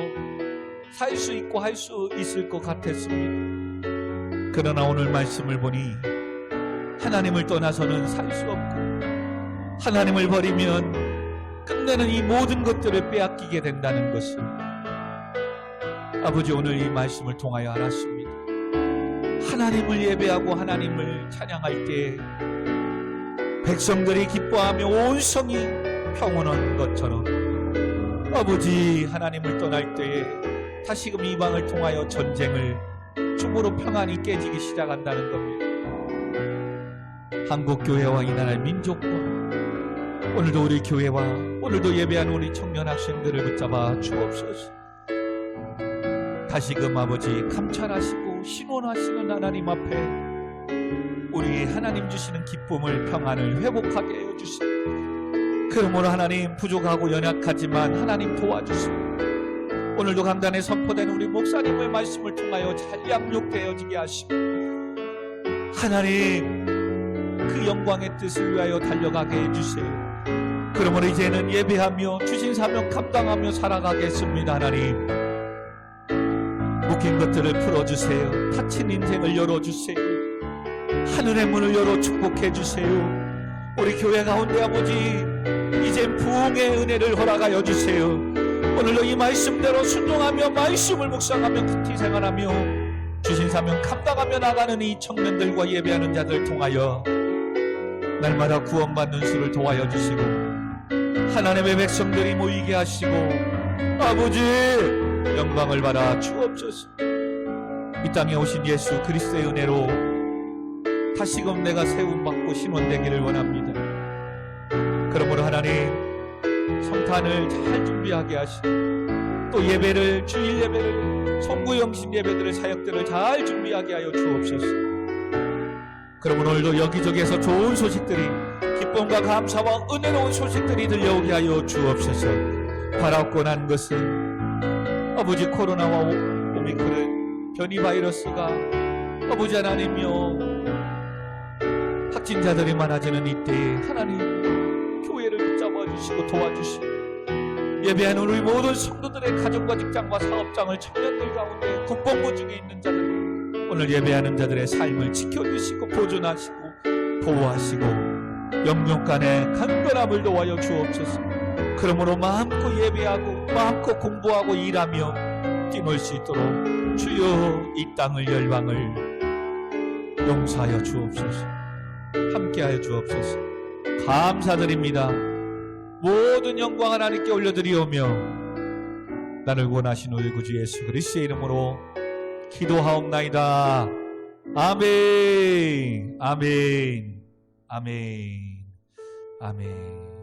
살 수 있고 할 수 있을 것 같았습니다. 그러나 오늘 말씀을 보니 하나님을 떠나서는 살 수 없고, 하나님을 버리면 끝내는 이 모든 것들을 빼앗기게 된다는 것을 아버지 오늘 이 말씀을 통하여 알았습니다. 하나님을 예배하고 하나님을 찬양할 때 백성들이 기뻐하며 온 성이 평온한 것처럼, 아버지 하나님을 떠날 때에 다시금 이방을 통하여 전쟁을 죽음으로 평안이 깨지기 시작한다는 겁니다. 한국교회와 이 나라의 민족과 오늘도 우리 교회와 오늘도 예배하는 우리 청년 학생들을 붙잡아 주옵소서. 다시금 아버지 감찰하시고 신원하시는 하나님 앞에 우리 하나님 주시는 기쁨을, 평안을 회복하게 해주시고, 그러므로 하나님 부족하고 연약하지만 하나님 도와주시고, 오늘도 강단에 선포된 우리 목사님의 말씀을 통하여 잘 양육되어지게 하시고, 하나님 그 영광의 뜻을 위하여 달려가게 해주세요. 그러므로 이제는 예배하며 주신 사명 감당하며 살아가겠습니다. 하나님, 묶인 것들을 풀어주세요. 닫힌 인생을 열어주세요. 하늘의 문을 열어 축복해주세요. 우리 교회 가운데 아버지, 이젠 부흥의 은혜를 허락하여 주세요. 오늘도 이 말씀대로 순종하며 말씀을 묵상하며 큐티 생활하며 주신 사명 감당하며 나가는 이 청년들과 예배하는 자들 통하여 날마다 구원받는 수를 도와여 주시고, 하나님의 백성들이 모이게 하시고 아버지 영광을 받아 주옵소서. 이 땅에 오신 예수 그리스도의 은혜로 다시금 내가 세움받고 신원되기를 원합니다. 그러므로 하나님, 성탄을 잘 준비하게 하시고 또 예배를, 주일 예배를, 송구영신 예배들을, 사역들을 잘 준비하게 하여 주옵소서. 그러므로 오늘도 여기저기에서 좋은 소식들이, 기쁨과 감사와 은혜로운 소식들이 들려오게 하여 주옵소서. 바라옵고 난 것은 아버지 코로나와 오미크론 변이 바이러스가 아버지 하나님이여 확진자들이 많아지는 이때에 하나님 교회를 붙잡아 주시고 도와주시고, 예배하는 우리 모든 성도들의 가정과 직장과 사업장을, 청년들 가운데 군복무 중에 있는 자들, 오늘 예배하는 자들의 삶을 지켜주시고 보존하시고 보호하시고 영육간의 간결함을 도와여 주옵소서. 그러므로 마음껏 예배하고 마음껏 공부하고 일하며 뛰놀 수 있도록 주여 이 땅을, 열방을 용서하여 주옵소서. 함께하여 주옵소서. 감사드립니다. 모든 영광 하나님께 올려드리오며 나를 구원하신 우리 구주 예수 그리스도의 이름으로 기도하옵나이다. 아멘. 아멘. 아멘. 아멘.